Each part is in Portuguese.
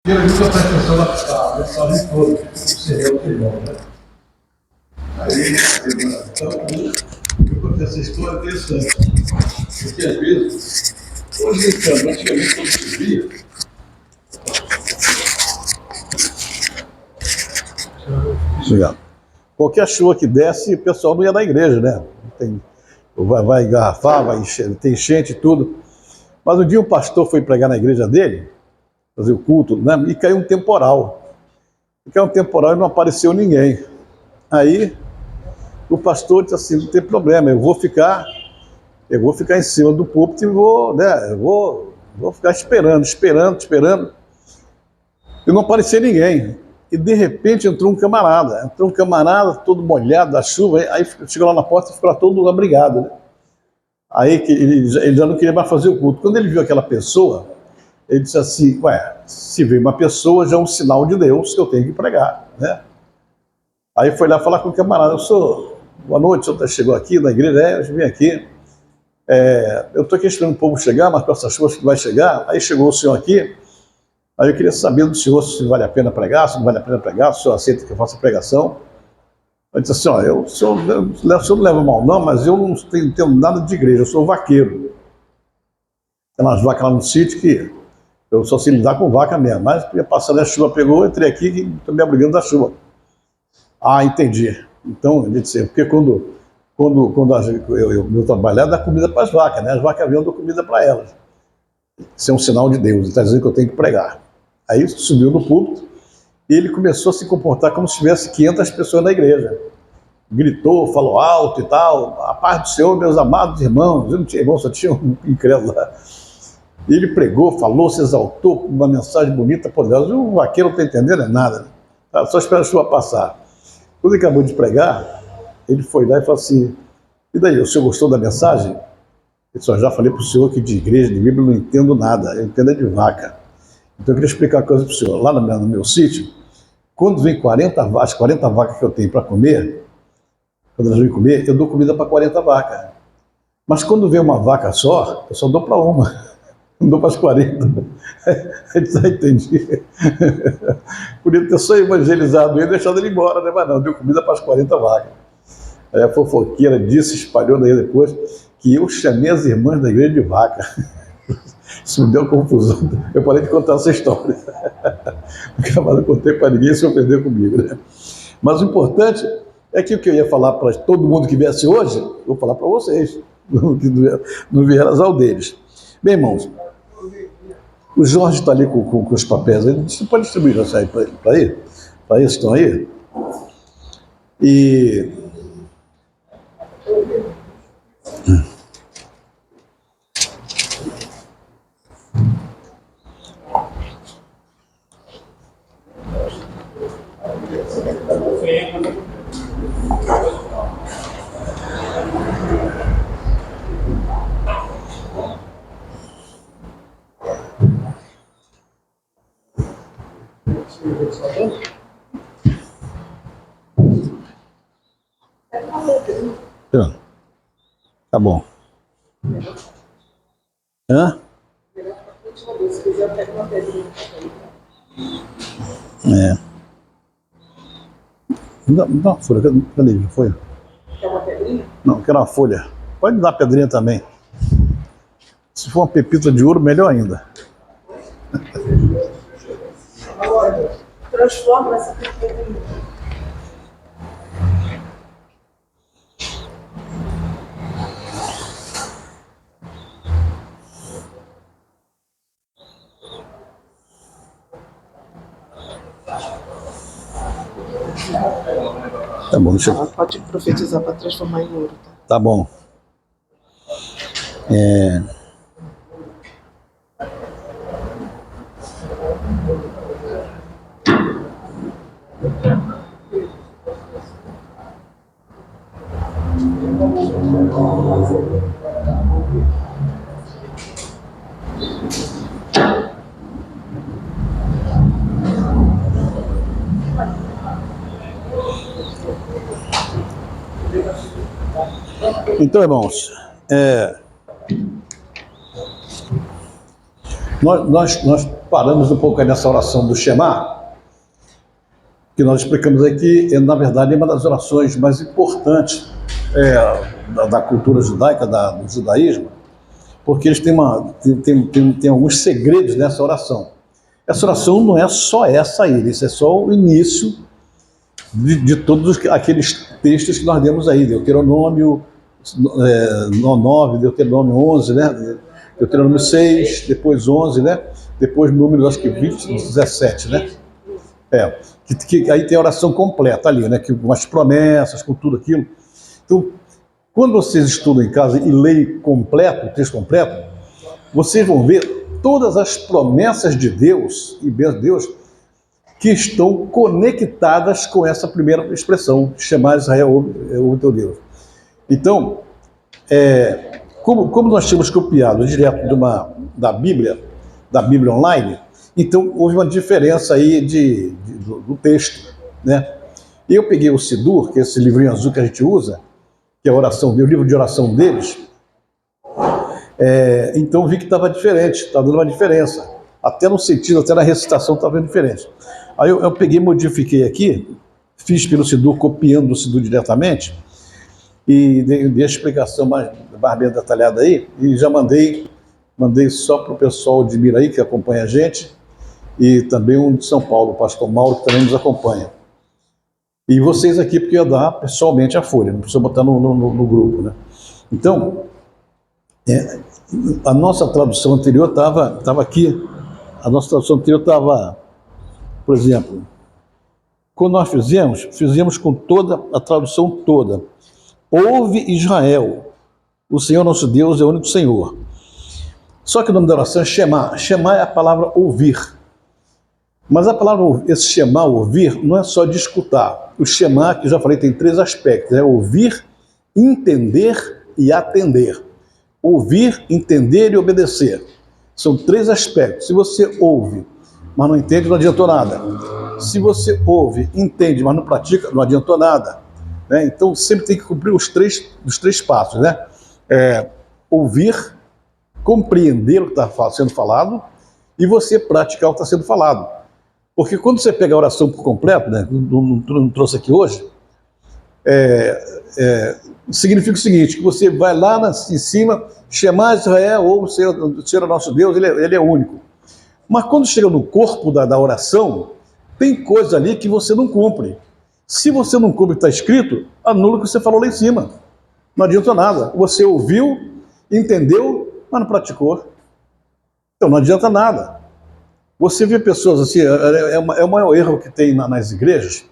E eu nunca prestei atenção na mensagem toda, seria o irmão, né? Aí, então, eu contei essa história interessante, porque às vezes, hoje então, antigamente quando se via, obrigado. Qualquer chuva que desce, o pessoal não ia na igreja, né? Vai engarrafar, vai encher, tem enchente e tudo. Mas um dia um pastor foi pregar na igreja dele, fazer o culto, né? E caiu um temporal. E caiu um temporal e não apareceu ninguém. Aí o pastor disse assim, não tem problema, eu vou ficar em cima do púlpito e vou ficar esperando. E não aparecia ninguém. E de repente entrou um camarada, todo molhado da chuva, aí chegou lá na porta e ficou lá todo abrigado, né? Aí ele já não queria mais fazer o culto. Quando ele viu aquela pessoa, ele disse assim, se veio uma pessoa, já é um sinal de Deus que eu tenho que pregar, né? Aí foi lá falar com o camarada, boa noite, o senhor chegou aqui na igreja? Eu vim aqui, eu estou aqui esperando o povo chegar, mas com essas chuvas que vai chegar, aí chegou o senhor aqui, aí eu queria saber do senhor se vale a pena pregar, se não vale a pena pregar, se o senhor aceita que eu faça pregação. Eu disse assim, o senhor não leva mal não, mas eu não tenho nada de igreja, eu sou vaqueiro. Tem umas vacas lá no sítio que eu só sei lidar com vaca mesmo, mas ia passando a chuva, pegou, eu entrei aqui e estou me abrigando da chuva. Ah, entendi. Então, ele disse, porque quando eu trabalhar, dá comida para as vacas, né? As vacas vêm, eu dou comida para elas. Isso é um sinal de Deus, ele está dizendo que eu tenho que pregar. Aí subiu no púlpito e ele começou a se comportar como se tivesse 500 pessoas na igreja. Gritou, falou alto e tal, a paz do Senhor, meus amados irmãos. Eu não tinha irmão, só tinha um incrédulo lá. E ele pregou, falou, se exaltou com uma mensagem bonita, poderosa. O vaqueiro não está entendendo nada, né? Tá, só espera a chuva passar. Quando ele acabou de pregar, ele foi lá e falou assim, e daí, o senhor gostou da mensagem? Ele disse, já falei para o senhor que de igreja, de Bíblia, eu não entendo nada, eu entendo é de vaca. Então eu queria explicar uma coisa para o senhor. Lá no meu sítio, quando vem 40 vacas que eu tenho para comer, quando elas vêm comer, eu dou comida para 40 vacas. Mas quando vem uma vaca só, eu só dou para uma. Não dou para as 40. Aí disse, entendi. Podia ter só evangelizado ele e deixado ele embora, né? Mas não, deu comida para as 40 vacas. Aí a fofoqueira disse, espalhou daí depois, que eu chamei as irmãs da igreja de vaca. Isso me deu confusão. Eu parei de contar essa história. Não contei para ninguém se ofender comigo, né? Mas o importante é que o que eu ia falar para todo mundo que viesse hoje, eu vou falar para vocês, que não vieram as deles. Bem, irmãos, o Jorge está ali com os papéis, você pode distribuir isso aí para eles que estão aí? E... Tá bom. Hã? É. Dá uma folha, cadê? Não foi? Quer uma pedrinha? Não, quero uma folha. Pode me dar pedrinha também. Se for uma pepita de ouro, melhor ainda. Agora, transforma essa pepita em ouro. Tá bom, deixa eu... Ela pode profetizar para transformar em ouro, tá? Tá bom. Então, irmãos, Nós paramos um pouco aí nessa oração do Shema, que nós explicamos aqui, na verdade, é uma das orações mais importantes da cultura judaica, do judaísmo, porque eles têm alguns segredos nessa oração. Essa oração não é só essa aí, isso é só o início de todos aqueles textos que nós demos aí, Deuteronômio 9, Deuteronômio 11, né? Deuteronômio 6, depois 11, né? Depois Números, acho que 20, 17, né? Que aí tem a oração completa ali, né? Com as promessas, com tudo aquilo. Então, quando vocês estudam em casa e leem completo, o texto completo, vocês vão ver todas as promessas de Deus e de Deus que estão conectadas com essa primeira expressão, chamar Israel o teu Deus. Então, como nós tínhamos copiado direto da Bíblia online, então houve uma diferença aí do texto, né? E eu peguei o Sidur, que é esse livrinho azul que a gente usa, que é o livro de oração deles, então vi que estava diferente, estava dando uma diferença. Até no sentido, até na recitação estava diferente. Aí eu peguei, modifiquei aqui, fiz pelo Sidur, copiando do Sidur diretamente, e dei a explicação mais bem detalhada aí, e já mandei só para o pessoal de Miraí, que acompanha a gente, e também um de São Paulo, o pastor Mauro, que também nos acompanha. E vocês aqui, porque ia dar pessoalmente a folha, não precisa botar no grupo, né? Então, a nossa tradução anterior estava aqui, a nossa tradução anterior estava, por exemplo, quando nós fizemos com toda a tradução toda. Ouve Israel, o Senhor nosso Deus é o único Senhor. Só que o nome da oração é Shema. Shema é a palavra ouvir. Mas a palavra, esse Shema, ouvir, não é só de escutar. O Shema, que eu já falei, tem 3 aspectos. É ouvir, entender e atender. Ouvir, entender e obedecer. São 3 aspectos. Se você ouve, mas não entende, não adiantou nada. Se você ouve, entende, mas não pratica, não adiantou nada. Né? Então, sempre tem que cumprir os três passos. Né? Ouvir, compreender o que está sendo falado e você praticar o que está sendo falado. Porque quando você pega a oração por completo, né, não trouxe aqui hoje, significa o seguinte, que você vai lá em cima, chamar Israel, ou o Senhor nosso Deus, ele é único. Mas quando chega no corpo da oração, tem coisa ali que você não cumpre. Se você não cumpre o que está escrito, anula o que você falou lá em cima. Não adianta nada. Você ouviu, entendeu, mas não praticou. Então não adianta nada. Você vê pessoas assim, é o maior erro que tem nas igrejas.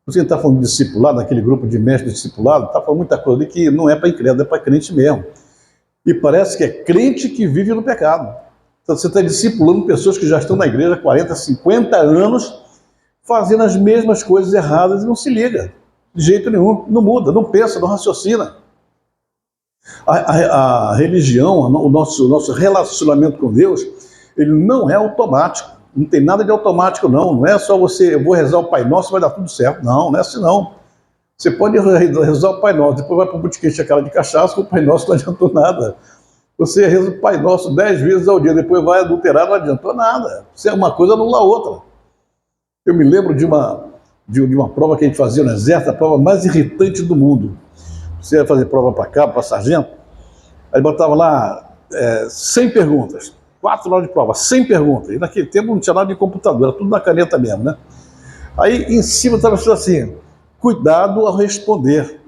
Você está falando de discipulado, naquele grupo de mestres de discipulado, está falando muita coisa ali que não é para incrédulo, é para crente mesmo. E parece que é crente que vive no pecado. Então você está discipulando pessoas que já estão na igreja há 40, 50 anos, fazendo as mesmas coisas erradas e não se liga. De jeito nenhum, não muda, não pensa, não raciocina. A religião, o nosso relacionamento com Deus, ele não é automático. Não tem nada de automático, não. Não é só eu vou rezar o Pai Nosso, vai dar tudo certo. Não, não é assim, não. Você pode rezar o Pai Nosso, depois vai para o botequim encher a cara de cachaça, o Pai Nosso não adiantou nada. Você reza o Pai Nosso 10 vezes ao dia, depois vai adulterar, não adiantou nada. Isso é uma coisa, anula a outra. Eu me lembro de uma prova que a gente fazia no exército, a prova mais irritante do mundo. Você ia fazer prova para cá, para sargento, aí botava lá 100 perguntas. 4 horas de prova, 100 perguntas. E naquele tempo não tinha nada de computador, era tudo na caneta mesmo, né? Aí em cima estava escrito assim, cuidado ao responder,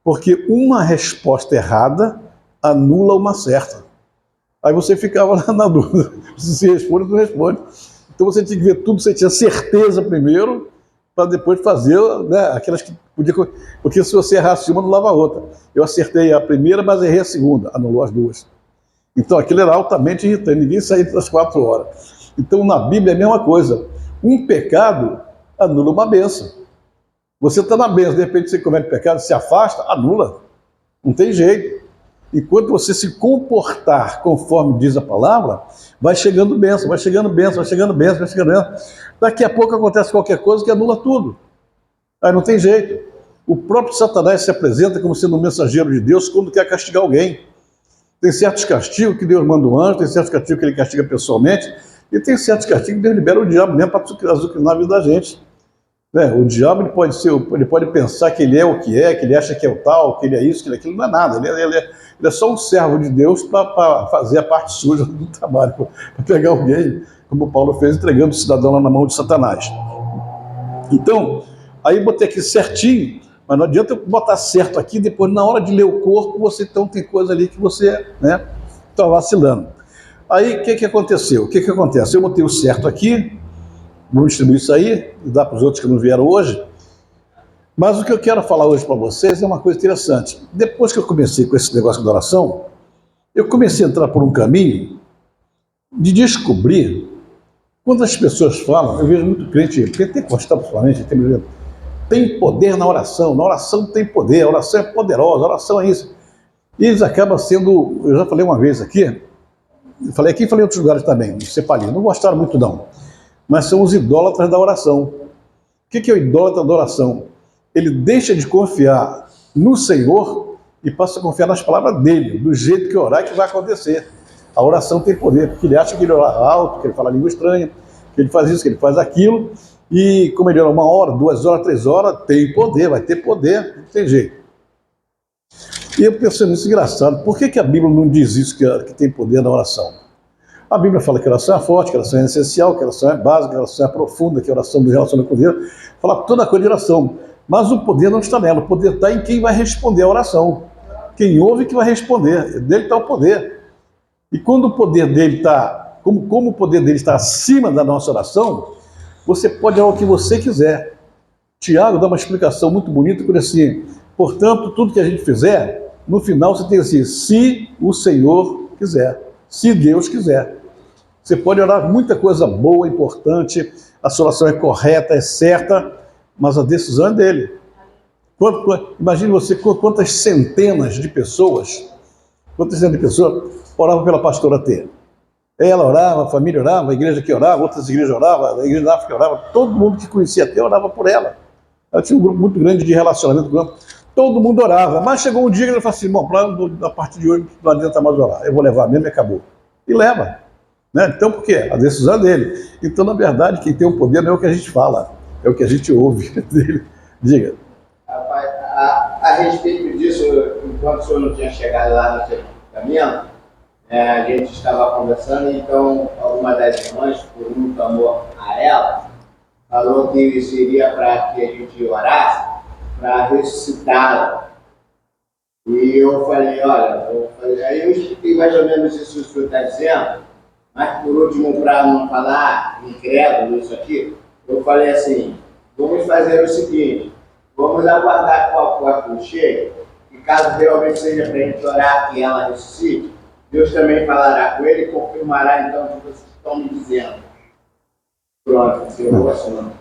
porque uma resposta errada anula uma certa. Aí você ficava lá na dúvida, se responde ou não responde. Então você tinha que ver tudo, você tinha certeza primeiro, para depois fazer, né, aquelas que podia... Porque se você errasse uma, anulava a outra. Eu acertei a primeira, mas errei a segunda, anulou as duas. Então aquilo era altamente irritante, ninguém saía das 4 horas. Então na Bíblia é a mesma coisa. Um pecado anula uma bênção. Você está na bênção, de repente você comete pecado, se afasta, anula. Não tem jeito. Enquanto você se comportar conforme diz a palavra, vai chegando bênção, vai chegando bênção, vai chegando bênção, vai chegando bênção. Daqui a pouco acontece qualquer coisa que anula tudo. Aí não tem jeito. O próprio Satanás se apresenta como sendo um mensageiro de Deus quando quer castigar alguém. Tem certos castigos que Deus manda um anjo, tem certos castigos que ele castiga pessoalmente, e tem certos castigos que Deus libera o diabo mesmo para azucrinar a vida da gente. Né? O diabo ele pode pensar que ele é o que é, que ele acha que é o tal, que ele é isso, que ele é aquilo, não é nada. Ele é só um servo de Deus para fazer a parte suja do trabalho, para pegar alguém, como Paulo fez, entregando o cidadão lá na mão de Satanás. Então, aí botei aqui certinho, mas não adianta eu botar certo aqui, depois na hora de ler o corpo, você então tem coisa ali que você está vacilando. Aí o que aconteceu? O que acontece? Eu botei o certo aqui, vou distribuir isso aí, e dar para os outros que não vieram hoje. Mas o que eu quero falar hoje para vocês é uma coisa interessante. Depois que eu comecei com esse negócio de oração, eu comecei a entrar por um caminho de descobrir, quando as pessoas falam, eu vejo muito crente, pentecostal principalmente, tem poder na oração tem poder, a oração é poderosa, a oração é isso. E eles acabam sendo, eu já falei uma vez aqui, falei aqui e falei em outros lugares também, não gostaram muito não, mas são os idólatras da oração. O que é o idólatra da oração? Ele deixa de confiar no Senhor e passa a confiar nas palavras dele, do jeito que orar que vai acontecer. A oração tem poder, porque ele acha que ele ora alto, que ele fala língua estranha, que ele faz isso, que ele faz aquilo, e como ele ora 1 hora, 2 horas, 3 horas, tem poder, vai ter poder, não tem jeito. E eu pensei nisso, engraçado, por que a Bíblia não diz isso, que tem poder na oração? A Bíblia fala que a oração é forte, que a oração é essencial, que a oração é básica, que a oração é profunda, que a oração do relacionamento com Deus, fala toda a coisa de oração. Mas o poder não está nela, o poder está em quem vai responder a oração. Quem ouve que vai responder, dele está o poder. E quando o poder dele está, como o poder dele está acima da nossa oração, você pode orar o que você quiser. Tiago dá uma explicação muito bonita, por assim, portanto, tudo que a gente fizer, no final você tem assim, se o Senhor quiser, se Deus quiser. Você pode orar muita coisa boa, importante, a sua oração é correta, é certa, mas a decisão é dele. Imagine você quantas centenas de pessoas oravam pela pastora T. Ela orava, a família orava, a igreja que orava, outras igrejas oravam, a igreja da África orava, todo mundo que conhecia a T orava por ela. Ela tinha um grupo muito grande de relacionamento com ela, todo mundo orava, mas chegou um dia que ela falou assim, bom, a partir de hoje não adianta mais orar, eu vou levar mesmo e acabou. E leva. Né? Então por quê? A decisão é dele. Então, na verdade, quem tem o poder não é o que a gente fala, é o que a gente ouve dele. Diga. Rapaz, a respeito disso, enquanto o senhor não tinha chegado lá no seu caminho, a gente estava conversando, então uma das irmãs, por um amor a ela, falou que seria para que a gente orasse para ressuscitá-la. E eu falei, olha, aí eu expliquei mais ou menos isso que o senhor está dizendo, mas por último, para não falar incrédulo isso aqui, eu falei assim, vamos fazer o seguinte, vamos aguardar com a porta cheia, e caso realmente seja para a gente orar que ela ressuscite, Deus também falará com ele e confirmará então o que vocês estão me dizendo. Pronto, eu vou assinando.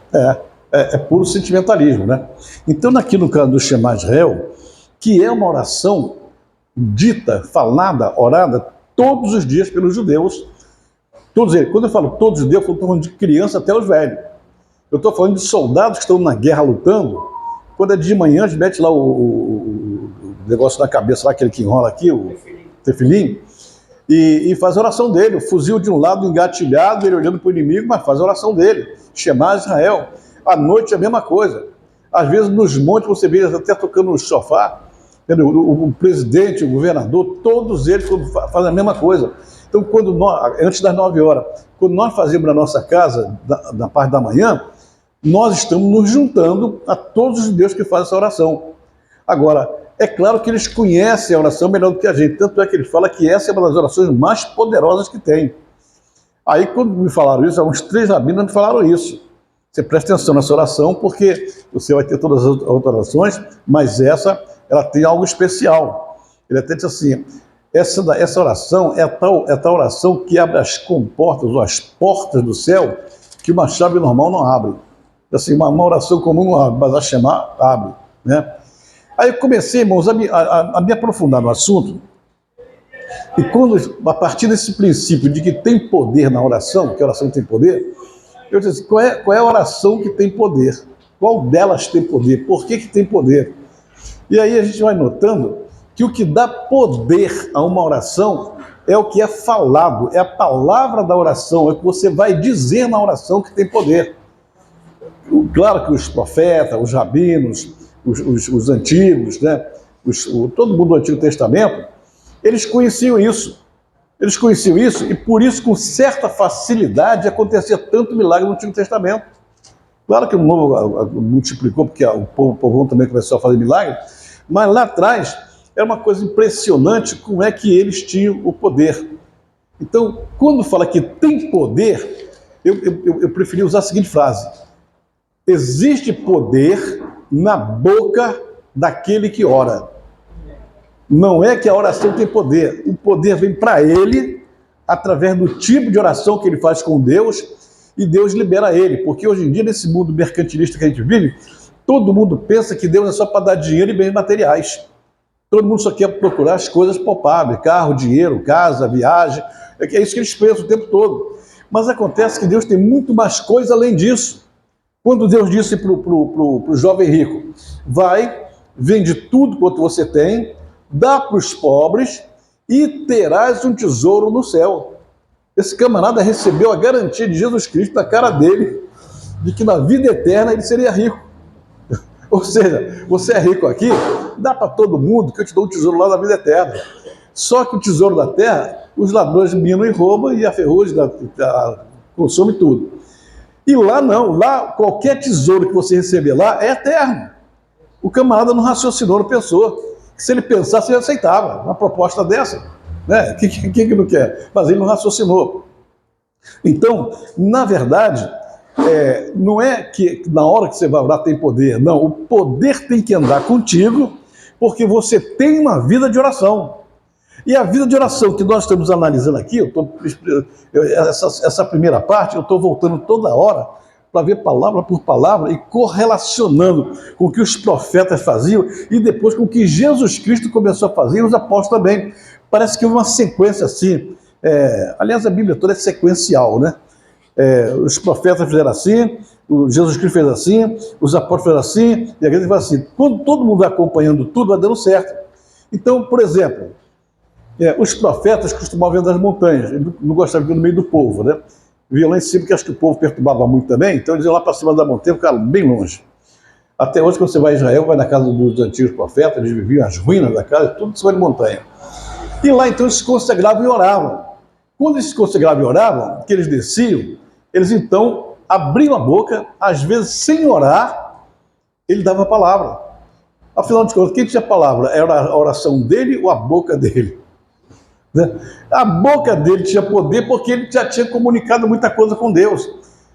É puro sentimentalismo, né? Então, aqui no caso do Shema Israel, que é uma oração dita, falada, orada todos os dias pelos judeus, todos eles. Quando eu falo todos os judeus, eu estou falando de criança até os velhos. Eu estou falando de soldados que estão na guerra lutando. Quando é de manhã, a gente mete lá o negócio na cabeça, lá, aquele que enrola aqui, o tefilim, e faz a oração dele. O fuzil de um lado engatilhado, ele olhando para o inimigo, mas faz a oração dele. Shema Israel. À noite é a mesma coisa. Às vezes nos montes você vê até tocando no sofá, o presidente, o governador, todos eles fazem a mesma coisa. Então, antes das 9 horas, quando nós fazemos na nossa casa, na parte da manhã, nós estamos nos juntando a todos os judeus que fazem essa oração. Agora, é claro que eles conhecem a oração melhor do que a gente, tanto é que eles falam que essa é uma das orações mais poderosas que tem. Aí, quando me falaram isso, uns 3 rabinos me falaram isso. Você presta atenção nessa oração, porque você vai ter todas as outras orações, mas ela tem algo especial. Ele até disse assim, essa oração é a tal oração que abre as comportas, ou as portas do céu, que uma chave normal não abre. Assim, uma oração comum não abre, mas a Shema abre. Né? Aí eu comecei, irmãos, a me aprofundar no assunto, e a partir desse princípio de que tem poder na oração, que a oração tem poder, eu disse, qual é a oração que tem poder? Qual delas tem poder? Por que tem poder? E aí a gente vai notando que o que dá poder a uma oração é o que é falado, é a palavra da oração, é o que você vai dizer na oração que tem poder. Claro que os profetas, os rabinos, os antigos, né? Todo mundo do Antigo Testamento, eles conheciam isso. Eles conheciam isso e por isso, com certa facilidade, acontecia tanto milagre no Antigo Testamento. Claro que o Novo multiplicou, porque o povo também começou a fazer milagre, mas lá atrás era uma coisa impressionante como é que eles tinham o poder. Então, quando fala que tem poder, eu preferi usar a seguinte frase: existe poder na boca daquele que ora. Não é que a oração tem poder, o poder vem para ele através do tipo de oração que ele faz com Deus e Deus libera ele, porque hoje em dia, nesse mundo mercantilista que a gente vive, todo mundo pensa que Deus é só para dar dinheiro e bens materiais. Todo mundo só quer procurar as coisas palpáveis, carro, dinheiro, casa, viagem, é isso que eles pensam o tempo todo. Mas acontece que Deus tem muito mais coisa além disso. Quando Deus disse para o jovem rico, vai, vende tudo quanto você tem, dá para os pobres e terás um tesouro no céu. Esse camarada recebeu a garantia de Jesus Cristo na cara dele, de que na vida eterna ele seria rico. Ou seja, você é rico aqui, dá para todo mundo que eu te dou um tesouro lá na vida eterna. Só que o tesouro da terra, os ladrões minam e roubam e a ferrugem consome tudo. E lá não, lá qualquer tesouro que você receber lá é eterno. O camarada não raciocinou, não pensou. Se ele pensasse, ele aceitava uma proposta dessa. Né? Quem não quer? Mas ele não raciocinou. Então, na verdade, não é que na hora que você vai orar tem poder. Não, o poder tem que andar contigo, porque você tem uma vida de oração. E a vida de oração que nós estamos analisando aqui, essa primeira parte, eu estou voltando toda hora para ver palavra por palavra e correlacionando com o que os profetas faziam e depois com o que Jesus Cristo começou a fazer e os apóstolos também. Parece que uma sequência assim. Aliás, a Bíblia toda é sequencial, né? Os profetas fizeram assim, Jesus Cristo fez assim, os apóstolos fizeram assim, e a igreja faz assim. Quando todo mundo vai acompanhando tudo, vai dando certo. Então, por exemplo, os profetas costumavam vir das montanhas, eles não gostavam de vir no meio do povo, né? Via lá em cima, porque acho que o povo perturbava muito também, então eles iam lá para cima da montanha, ficavam bem longe. Até hoje, quando você vai a Israel, vai na casa dos antigos profetas, eles viviam as ruínas da casa, tudo em cima de montanha. E lá, então, eles se consagravam e oravam. Quando eles se consagravam e oravam, que eles desciam, eles, então, abriam a boca, às vezes, sem orar, ele dava a palavra. Afinal de contas, quem tinha a palavra? Era a oração dele ou a boca dele? A boca dele tinha poder porque ele já tinha comunicado muita coisa com Deus.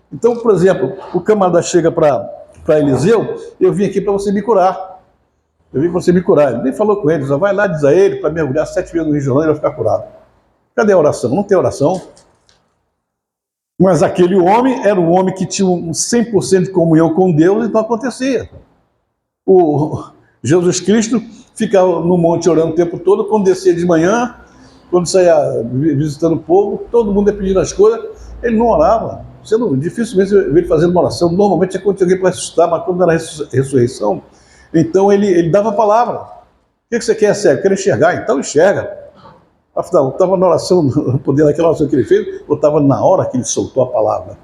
Então, por exemplo, o camarada chega para Eliseu: eu vim aqui para você me curar. Eu vim para você me curar. Ele nem falou com ele, só vai lá, diz a ele, para mergulhar 7 vezes no Rio de Janeiro e vai ficar curado. Cadê a oração? Não tem oração. Mas aquele homem era um homem que tinha um 100% de comunhão com Deus, então acontecia. O Jesus Cristo ficava no monte orando o tempo todo, quando descia de manhã, quando saía visitando o povo, todo mundo ia pedindo as coisas, ele não orava. Dificilmente eu vi ele fazendo uma oração. Normalmente é quando tinha alguém para ressuscitar, mas quando era ressurreição, então ele dava a palavra. O que você quer, cego? Quer enxergar? Então enxerga. Afinal, estava na oração, no poder daquela oração que ele fez, ou estava na hora que ele soltou a palavra?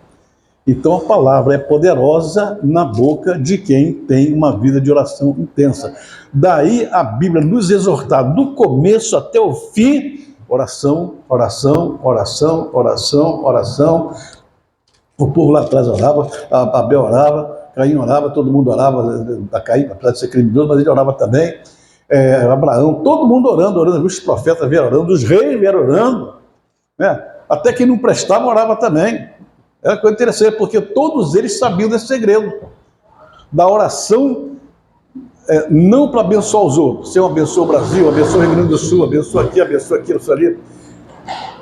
Então a palavra é poderosa na boca de quem tem uma vida de oração intensa. Daí a Bíblia nos exortar do começo até o fim: oração, oração, oração, oração, oração. O povo lá atrás orava, Abel orava, Caim orava, todo mundo orava, a Caim, apesar de ser criminoso, mas ele orava também. Abraão, todo mundo orando, os profetas vieram orando, os reis vieram orando, né? Até quem não prestava orava também. Era coisa interessante, porque todos eles sabiam desse segredo da oração, não para abençoar os outros. Você abençoa o Brasil, abençoa o Rio Grande do Sul, abençoa aqui, abençoa aquilo, ali.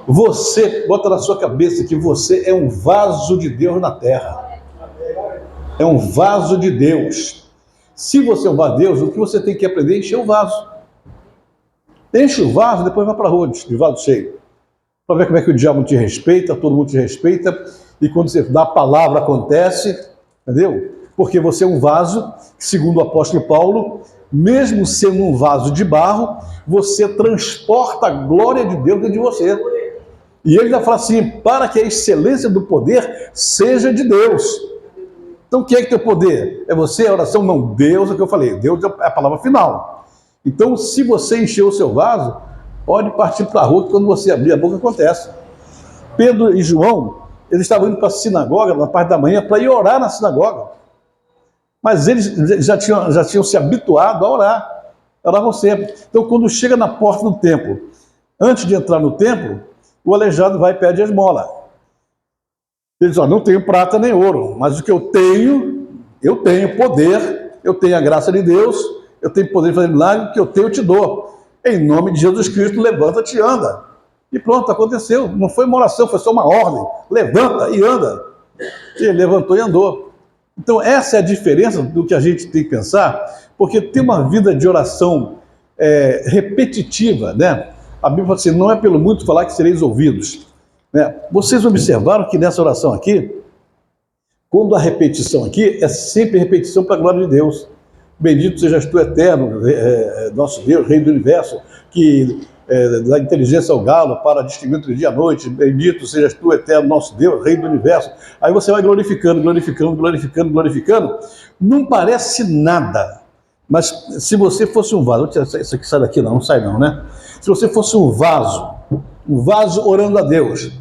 Você, bota na sua cabeça que você é um vaso de Deus na terra. É um vaso de Deus. Se você é um vaso de Deus, o que você tem que aprender é encher o vaso. Enche o vaso, depois vai para a rua de vaso cheio. Para ver como é que o diabo te respeita, todo mundo te respeita. E quando você dá a palavra, acontece, entendeu? Porque você é um vaso, segundo o apóstolo Paulo, mesmo sendo um vaso de barro, você transporta a glória de Deus dentro de você. E ele já fala assim, para que a excelência do poder seja de Deus. Então, quem é que tem o poder? É você, a oração? Não, Deus é o que eu falei. Deus é a palavra final. Então, se você encher o seu vaso, pode partir para a rua, que quando você abrir a boca, acontece. Pedro e João, eles estavam indo para a sinagoga, na parte da manhã, para ir orar na sinagoga. Mas eles já tinham se habituado a orar. Oravam sempre. Então, quando chega na porta do templo, antes de entrar no templo, o aleijado vai e pede a esmola. Ele diz, não tenho prata nem ouro, mas o que eu tenho poder, eu tenho a graça de Deus, eu tenho poder de fazer milagre, o que eu tenho eu te dou. Em nome de Jesus Cristo, levanta-te e anda. E pronto, aconteceu. Não foi uma oração, foi só uma ordem. Levanta e anda. E ele levantou e andou. Então essa é a diferença do que a gente tem que pensar, porque ter uma vida de oração repetitiva, né? A Bíblia fala assim, não é pelo muito falar que sereis ouvidos. Né? Vocês observaram que nessa oração aqui, quando a repetição aqui, é sempre repetição para a glória de Deus. Bendito sejas tu, eterno, nosso Deus, Rei do Universo, que dá inteligência ao galo para distinguir entre dia e noite. Bendito sejas tu, eterno, nosso Deus, Rei do Universo. Aí você vai glorificando, glorificando, glorificando, glorificando. Não parece nada. Mas se você fosse um vaso, isso aqui sai daqui não sai não, né? Se você fosse um vaso orando a Deus,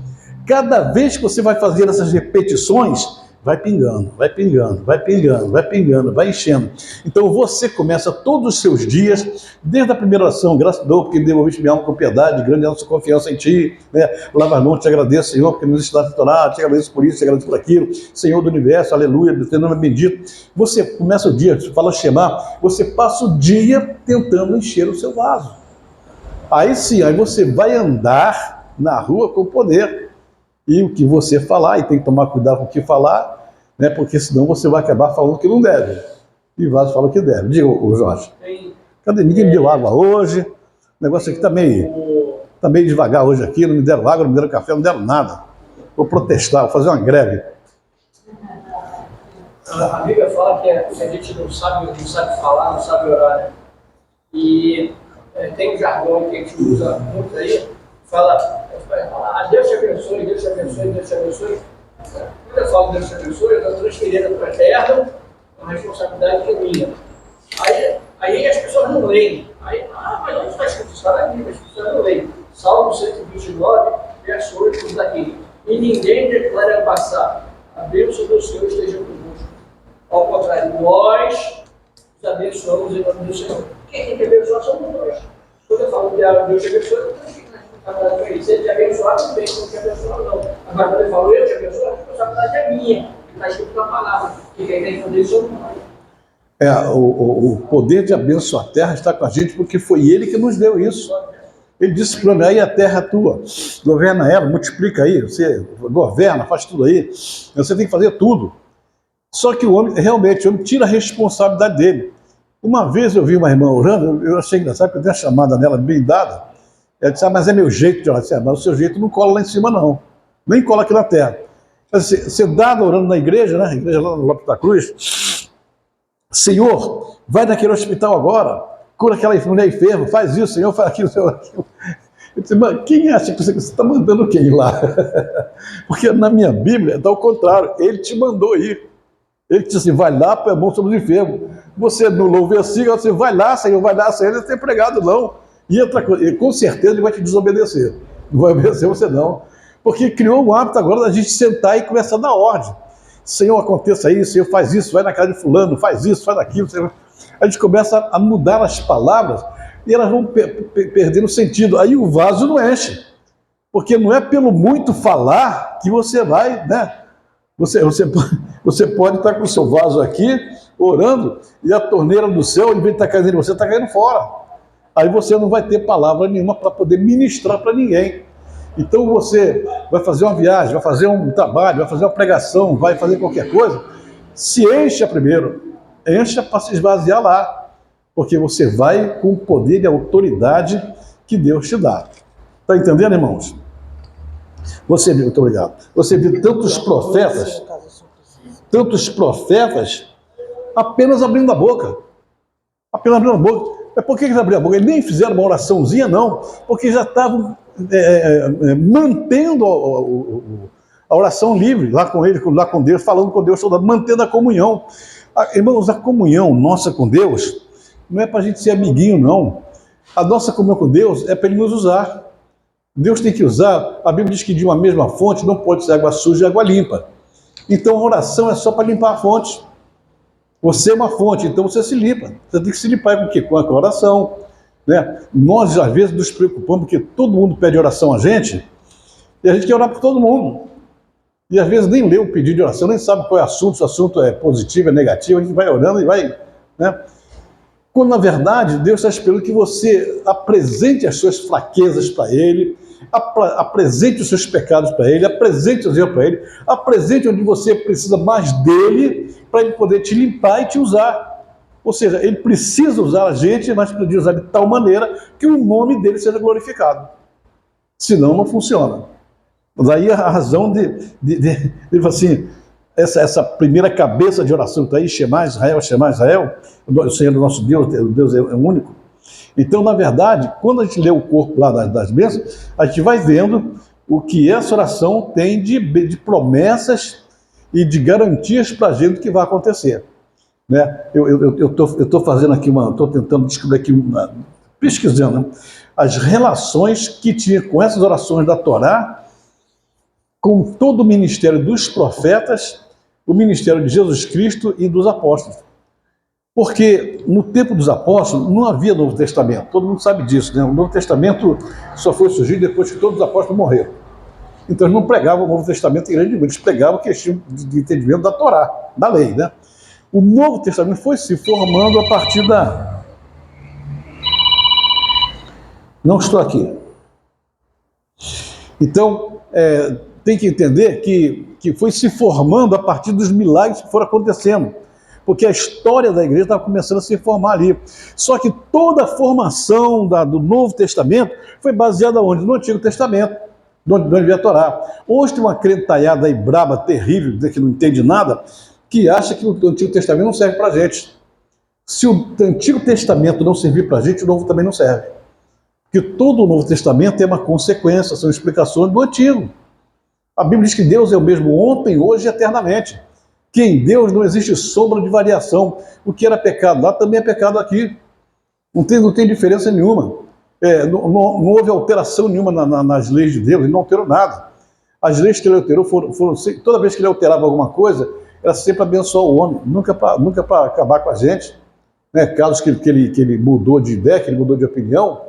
cada vez que você vai fazer essas repetições, vai pingando, vai pingando, vai pingando, vai pingando, vai enchendo. Então você começa todos os seus dias, desde a primeira oração, graças a Deus, porque devolviste minha alma com piedade, grande é a nossa confiança em Ti, né? Lava as mãos, te agradeço, Senhor, porque nos ensinaste a orar, te agradeço por isso, te agradeço por aquilo, Senhor do Universo, aleluia, teu nome é bendito. Você começa o dia, você fala Shema, você passa o dia tentando encher o seu vaso. Aí sim, aí você vai andar na rua com poder. E o que você falar, e tem que tomar cuidado com o que falar, né? Porque senão você vai acabar falando o que não deve. E vaso fala o que deve. Diga, o Jorge. Cadê? Ninguém me deu água hoje. O negócio aqui tá meio devagar hoje aqui. Não me deram água, não me deram café, não me deram nada. Vou protestar, vou fazer uma greve. A Bíblia fala que a gente não sabe falar, não sabe orar, né? E tem um jargão que a gente usa muito aí, fala, Deus te abençoe, Deus te abençoe, Deus te abençoe. Quando eu falo Deus te abençoe, eu estou transferindo para a terra uma responsabilidade que é minha. Aí as pessoas não leem. Mas onde está escrito? Está na Bíblia, as pessoas não leem. Salmo 129, verso 8, diz aqui: e ninguém declara passar, a bênção do Senhor esteja convosco. Ao contrário, nós os abençoamos em nome do Senhor. Quem tem que abençoar somos nós. Quando eu falo que Deus te abençoe, eu não fico na responsabilidade de se ele te abençoar, não tem como te abençoar, não. Agora, quando eu falo eu te abençoe, a responsabilidade é minha. Está escrito na palavra. E quem tem que fazer isso somos nós. O poder de abençoar a terra está com a gente porque foi Ele que nos deu isso. Ele disse para mim, aí a terra é tua, governa ela, multiplica aí, você governa, faz tudo aí, você tem que fazer tudo. Só que o homem tira a responsabilidade dele. Uma vez eu vi uma irmã orando, eu achei engraçado, porque eu dei uma chamada nela bem dada, ela disse, mas é meu jeito de orar. Eu disse, mas o seu jeito não cola lá em cima não, nem cola aqui na terra. Você dá orando na igreja, né, a igreja lá no Lopes da Cruz, Senhor, vai naquele hospital agora, cura aquela mulher enferma, faz isso, Senhor, faz aquilo, Senhor, aquilo. Eu disse, mas quem acha que você está mandando quem lá? Porque na minha Bíblia está ao contrário, Ele te mandou ir. Ele disse assim, vai lá, põe a mão sobre os enfermos. Você anulou o versículo, você vai lá, Senhor, ele não tem pregado não. E outra coisa, com certeza ele vai te desobedecer. Não vai obedecer você não. Porque criou um hábito agora da gente sentar e começar a dar ordem. Senhor, aconteça isso, Senhor, faz isso, vai na casa de fulano, faz isso, faz aquilo. Senhor. A gente começa a mudar as palavras e elas vão perdendo sentido. Aí o vaso não enche. Porque não é pelo muito falar que você vai, né? Você pode estar com o seu vaso aqui, orando, e a torneira do céu, em vez de estar caindo em você, está caindo fora. Aí você não vai ter palavra nenhuma para poder ministrar para ninguém. Então você vai fazer uma viagem, vai fazer um trabalho, vai fazer uma pregação, vai fazer qualquer coisa, se encha primeiro, encha para se esvaziar lá, porque você vai com o poder e a autoridade que Deus te dá. Está entendendo, irmãos? Você viu, muito obrigado. Você viu tantos profetas apenas abrindo a boca. Apenas abrindo a boca. É porque eles abriram a boca, eles nem fizeram uma oraçãozinha, não, porque já estavam mantendo a oração livre, lá com ele, lá com Deus, falando com Deus, mantendo a comunhão. Irmãos, a comunhão nossa com Deus não é para a gente ser amiguinho, não. A nossa comunhão com Deus é para Ele nos usar. Deus tem que usar, a Bíblia diz que de uma mesma fonte não pode ser água suja e água limpa. Então a oração é só para limpar a fonte. Você é uma fonte, então você se limpa. Você tem que se limpar com o quê? Com a oração. Né? Nós, às vezes, nos preocupamos porque todo mundo pede oração a gente e a gente quer orar por todo mundo. E às vezes nem lê o pedido de oração, nem sabe qual é o assunto, se o assunto é positivo, é negativo, a gente vai orando e vai... Né? Quando, na verdade, Deus está esperando que você apresente as suas fraquezas para Ele, apresente os seus pecados para Ele, apresente os erros para Ele, apresente onde você precisa mais dEle, para Ele poder te limpar e te usar. Ou seja, Ele precisa usar a gente, mas precisa usar de tal maneira que o nome dEle seja glorificado. Senão, não funciona. Daí a razão de assim, essa primeira cabeça de oração que está aí, Shema Israel, o Senhor é nosso Deus, o Deus é único. Então, na verdade, quando a gente lê o corpo lá das bênçãos, a gente vai vendo o que essa oração tem de promessas e de garantias para a gente que vai acontecer. Né? Eu estou fazendo aqui estou tentando descobrir aqui, pesquisando, né? As relações que tinha com essas orações da Torá, com todo o ministério dos profetas, o ministério de Jesus Cristo e dos apóstolos. Porque no tempo dos apóstolos não havia Novo Testamento, todo mundo sabe disso, né? O Novo Testamento só foi surgir depois que todos os apóstolos morreram. Então eles não pregavam o Novo Testamento em grande número, eles pregavam questão de entendimento da Torá, da lei, né? O Novo Testamento foi se formando a partir da... Não estou aqui. Então, tem que entender que foi se formando a partir dos milagres que foram acontecendo. Porque a história da igreja estava começando a se formar ali. Só que toda a formação do Novo Testamento foi baseada onde? No Antigo Testamento, onde veio a Torá. Hoje tem uma crentalhada aí braba, terrível, que não entende nada, que acha que o Antigo Testamento não serve para a gente. Se o Antigo Testamento não servir para a gente, o Novo também não serve. Porque todo o Novo Testamento é uma consequência, são explicações do Antigo. A Bíblia diz que Deus é o mesmo ontem, hoje e eternamente. Que em Deus não existe sombra de variação. O que era pecado lá também é pecado aqui. Não tem diferença nenhuma. Não houve alteração nenhuma nas leis de Deus, ele não alterou nada. As leis que ele alterou foram toda vez que ele alterava alguma coisa, era sempre para abençoar o homem, nunca para acabar com a gente. Né? Casos que ele mudou de ideia, que ele mudou de opinião,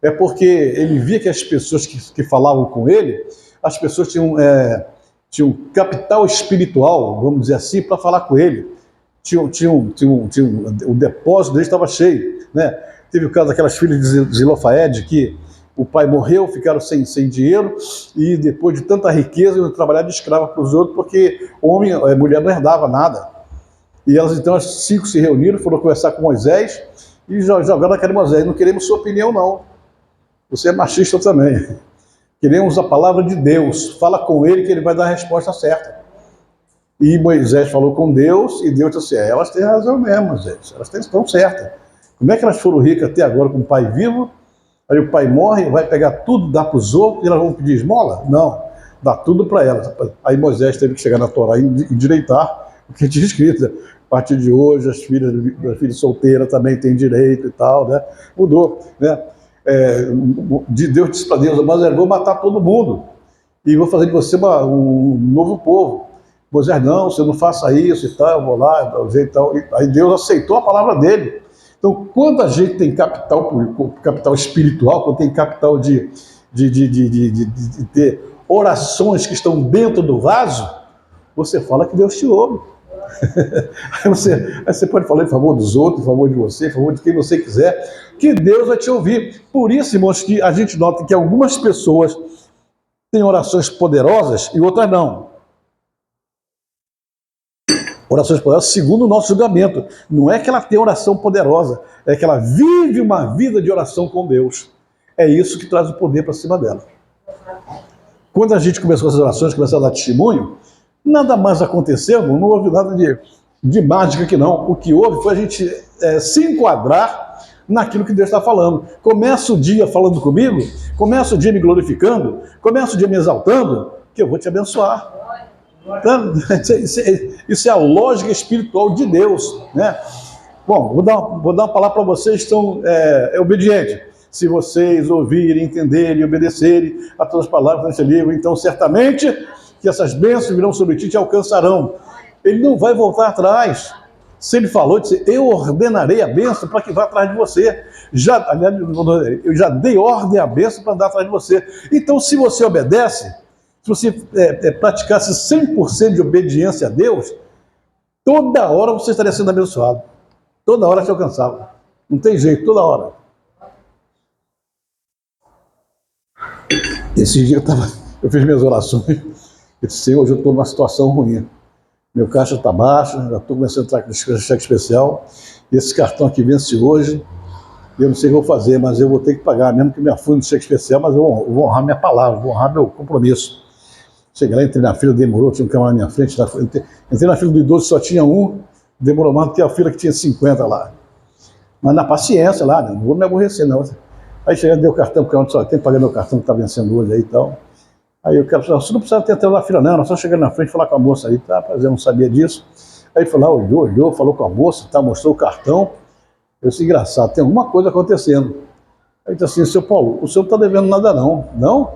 é porque ele via que as pessoas que falavam com ele, as pessoas tinham capital espiritual, vamos dizer assim, para falar com ele. O depósito dele estava cheio. Né? Teve o caso daquelas filhas de Zilofaed, que o pai morreu, ficaram sem dinheiro, e depois de tanta riqueza, iam trabalhar de escrava para os outros, porque a mulher não herdava nada. E elas, então, as 5 se reuniram, foram conversar com Moisés, e jogaram naquele Moisés: não queremos sua opinião, não. Você é machista também. Queremos a palavra de Deus. Fala com ele que ele vai dar a resposta certa. E Moisés falou com Deus, e Deus disse assim: elas têm razão mesmo, Moisés. Elas estão certas. Como é que elas foram ricas até agora com o pai vivo? Aí o pai morre, vai pegar tudo, dá para os outros, e elas vão pedir esmola? Não, dá tudo para elas. Aí Moisés teve que chegar na Torá e endireitar o que tinha escrito. A partir de hoje, as filhas solteiras também têm direito e tal, né? Mudou, né? Deus disse para Deus: mas eu vou matar todo mundo e vou fazer de você um novo povo. Moisés: não, você não faça isso e tal, eu vou lá, dar um jeito e tal. Aí Deus aceitou a palavra dele. Então, quando a gente tem capital espiritual, quando tem capital de ter orações que estão dentro do vaso, você fala que Deus te ouve. Aí você pode falar em favor dos outros, em favor de você, em favor de quem você quiser, que Deus vai te ouvir. Por isso, irmãos, que a gente nota que algumas pessoas têm orações poderosas e outras não. Orações poderosas segundo o nosso julgamento. Não é que ela tem oração poderosa, é que ela vive uma vida de oração com Deus. É isso que traz o poder para cima dela. Quando a gente começou essas orações, começou a dar testemunho, nada mais aconteceu, não houve nada de mágica aqui não. O que houve foi a gente se enquadrar naquilo que Deus está falando. Começa o dia falando comigo, começa o dia me glorificando, começa o dia me exaltando, que eu vou te abençoar. Então, isso é a lógica espiritual de Deus, né? Bom, vou dar uma palavra para vocês que são obedientes. Se vocês ouvirem, entenderem e obedecerem a todas as palavras desse livro, então certamente que essas bênçãos virão sobre ti e te alcançarão. Ele não vai voltar atrás. Se ele falou, disse, eu ordenarei a bênção para que vá atrás de você. Eu já dei ordem à bênção para andar atrás de você. Então, se você obedece, se você praticasse 100% de obediência a Deus, toda hora você estaria sendo abençoado. Toda hora te alcançava. Não tem jeito, toda hora. Esse dia eu fiz minhas orações. Eu disse, Senhor, hoje eu estou numa situação ruim. Meu caixa está baixo, já estou começando a entrar com cheque especial. Esse cartão aqui vence hoje. Eu não sei o que vou fazer, mas eu vou ter que pagar, mesmo que me afunde no cheque especial, mas eu vou honrar minha palavra, vou honrar meu compromisso. Cheguei lá, entrei na fila, demorou, tinha um camarada na minha frente. Entrei na fila do idoso, só tinha um, demorou mais do que a fila que tinha 50 lá. Mas na paciência lá, não vou me aborrecer, não. Aí cheguei, dei o cartão, porque eu só tenho que pagar meu cartão que está vencendo hoje aí e tal. Aí eu quero, você não precisa ter entrado na fila, não, só chegar na frente e falar com a moça aí, tá? Mas eu não sabia disso. Aí ele foi lá, olhou, falou com a moça, tá? Mostrou o cartão. Eu disse, engraçado, tem alguma coisa acontecendo. Aí disse assim, seu Paulo, o senhor não está devendo nada não. Não?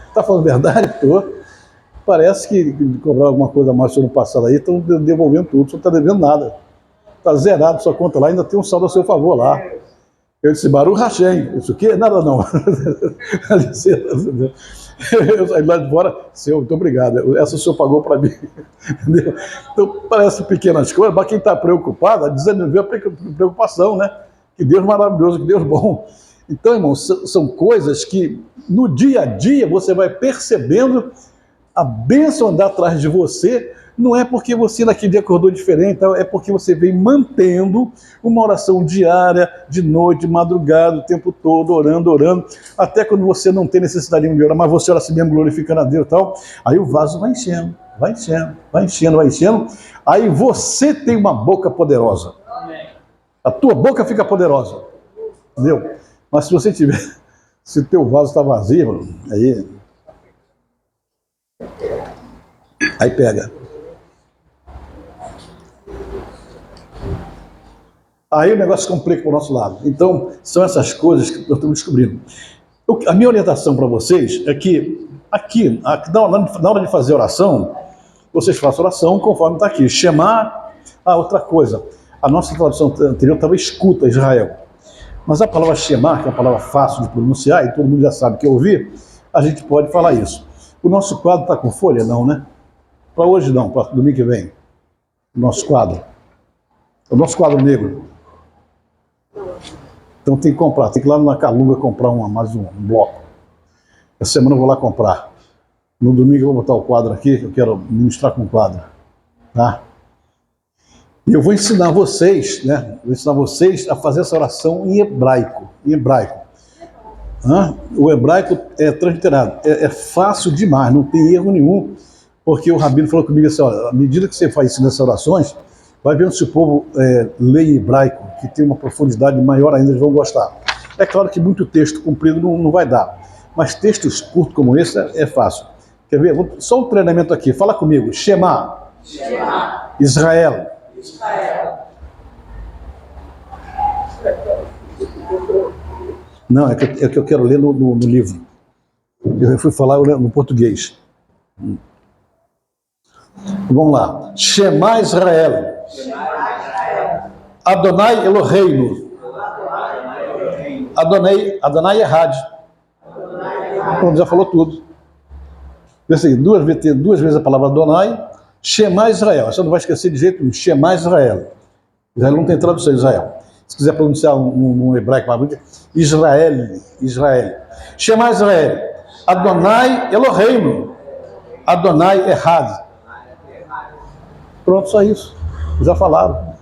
Está falando verdade? Estou. Parece que cobraram alguma coisa a mais no ano passado aí, estão devolvendo tudo, o senhor não está devendo nada. Está zerado sua conta lá, ainda tem um saldo a seu favor lá. Eu disse, Baruch Hashem. Isso o quê? Nada não. Eu saí lá de fora, Senhor, muito obrigado. Essa o senhor pagou para mim. Entendeu? Então, parece pequenas coisas, mas quem está preocupado, desenvolver a preocupação, né? Que Deus maravilhoso, que Deus bom. Então, irmãos, são coisas que no dia a dia você vai percebendo a bênção andar atrás de você. Não é porque você naquele dia acordou diferente, é porque você vem mantendo uma oração diária, de noite, de madrugada, o tempo todo, orando, até quando você não tem necessidade de orar, mas você ora assim mesmo, glorificando a Deus e tal, aí o vaso vai enchendo, aí você tem uma boca poderosa. A tua boca fica poderosa, entendeu? Mas se você tiver, se o teu vaso está vazio, aí pega. Aí o negócio complica para o nosso lado. Então, são essas coisas que nós estamos descobrindo. A minha orientação para vocês é que, na hora de fazer oração, vocês façam oração conforme está aqui. Shema, outra coisa. A nossa tradução anterior estava escuta, Israel. Mas a palavra Shema, que é uma palavra fácil de pronunciar, e todo mundo já sabe que eu ouvi, a gente pode falar isso. O nosso quadro está com folha? Não, né? Para hoje não, para domingo que vem. O nosso quadro. O nosso quadro negro. Então tem que comprar, tem que ir lá na Calunga comprar mais um bloco. Essa semana eu vou lá comprar. No domingo eu vou botar o quadro aqui, eu quero ministrar com o quadro. Tá? E eu vou ensinar vocês, né? Vou ensinar vocês a fazer essa oração em hebraico. O hebraico é transliterado. É fácil demais, não tem erro nenhum. Porque o Rabino falou comigo assim, olha, à medida que você faz isso nessas orações, vai vendo se o povo lê em hebraico, que tem uma profundidade maior ainda, eles vão gostar. É claro que muito texto comprido não vai dar, mas textos curtos como esse é fácil. Quer ver? Só um treinamento aqui, fala comigo. Shema. Israel. Não, é que eu quero ler no livro. Eu fui falar no português. Vamos lá. Shema Israel. Adonai Eloheinu. Adonai Errad. Pronto, já falou tudo. Tem duas vezes a palavra Adonai. Shema Israel. Você não vai esquecer de jeito nenhum. Shema Israel. Israel não tem tradução, Israel. Se quiser pronunciar um hebraico, Israel. Shema Israel. Adonai Eloheinu. Adonai Errad. Pronto, só isso. Já falaram.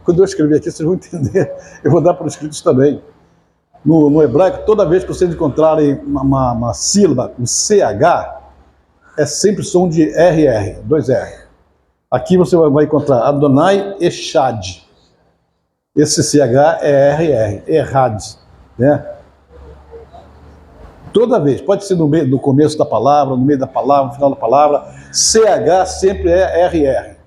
Quando eu escrever aqui, vocês vão entender. Eu vou dar por escritos também. No hebraico, toda vez que vocês encontrarem uma sílaba com CH, é sempre som de RR, 2R. Aqui você vai encontrar Adonai Echad. Esse CH é RR, errad, né? Toda vez, pode ser no começo da palavra, no meio da palavra, no final da palavra, CH sempre é RR.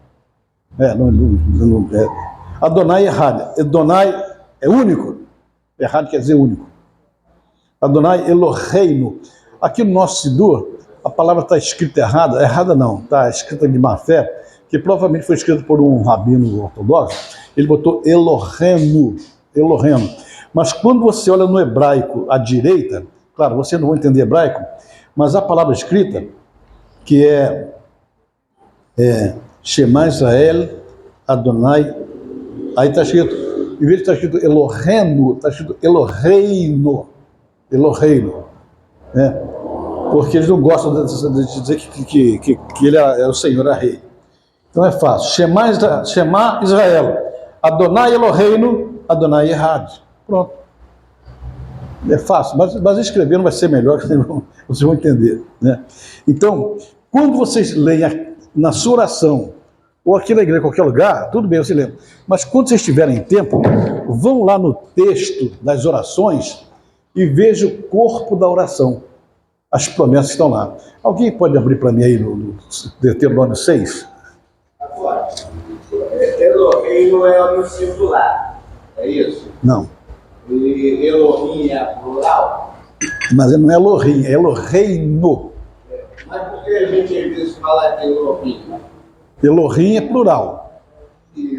Adonai é errado. Adonai é único. Errado quer dizer único. Adonai Eloheinu. Aqui no nosso Sidur, a palavra está escrita errada. Errada não, está escrita de má fé, que provavelmente foi escrita por um rabino ortodoxo. Ele botou Elohenu. Elohenu. Mas quando você olha no hebraico à direita, claro, você não vai entender hebraico, mas a palavra escrita, que é Shema Israel, Adonai, aí está escrito, em vez de estar escrito Elohenu, está escrito Eloheinu, Eloheinu, né? Porque eles não gostam de dizer que ele é o Senhor, é rei. Então é fácil, Shema Israel, Adonai Eloheinu, Adonai Errad, pronto. É fácil, mas escrever não vai ser melhor, vocês vão entender, né? Então, quando vocês leem na sua oração, ou aqui na igreja, em qualquer lugar, tudo bem, você lembra. Mas quando vocês tiverem tempo, vão lá no texto das orações e vejam o corpo da oração. As promessas estão lá. Alguém pode abrir para mim aí no Deuteronômio 6? Agora, Elohim não é no singular, é isso? Não. E Elohim é plural? Mas não é Elohim, é Eloheinu. Mas por que a gente às vezes fala de Elohim? Elohim é plural.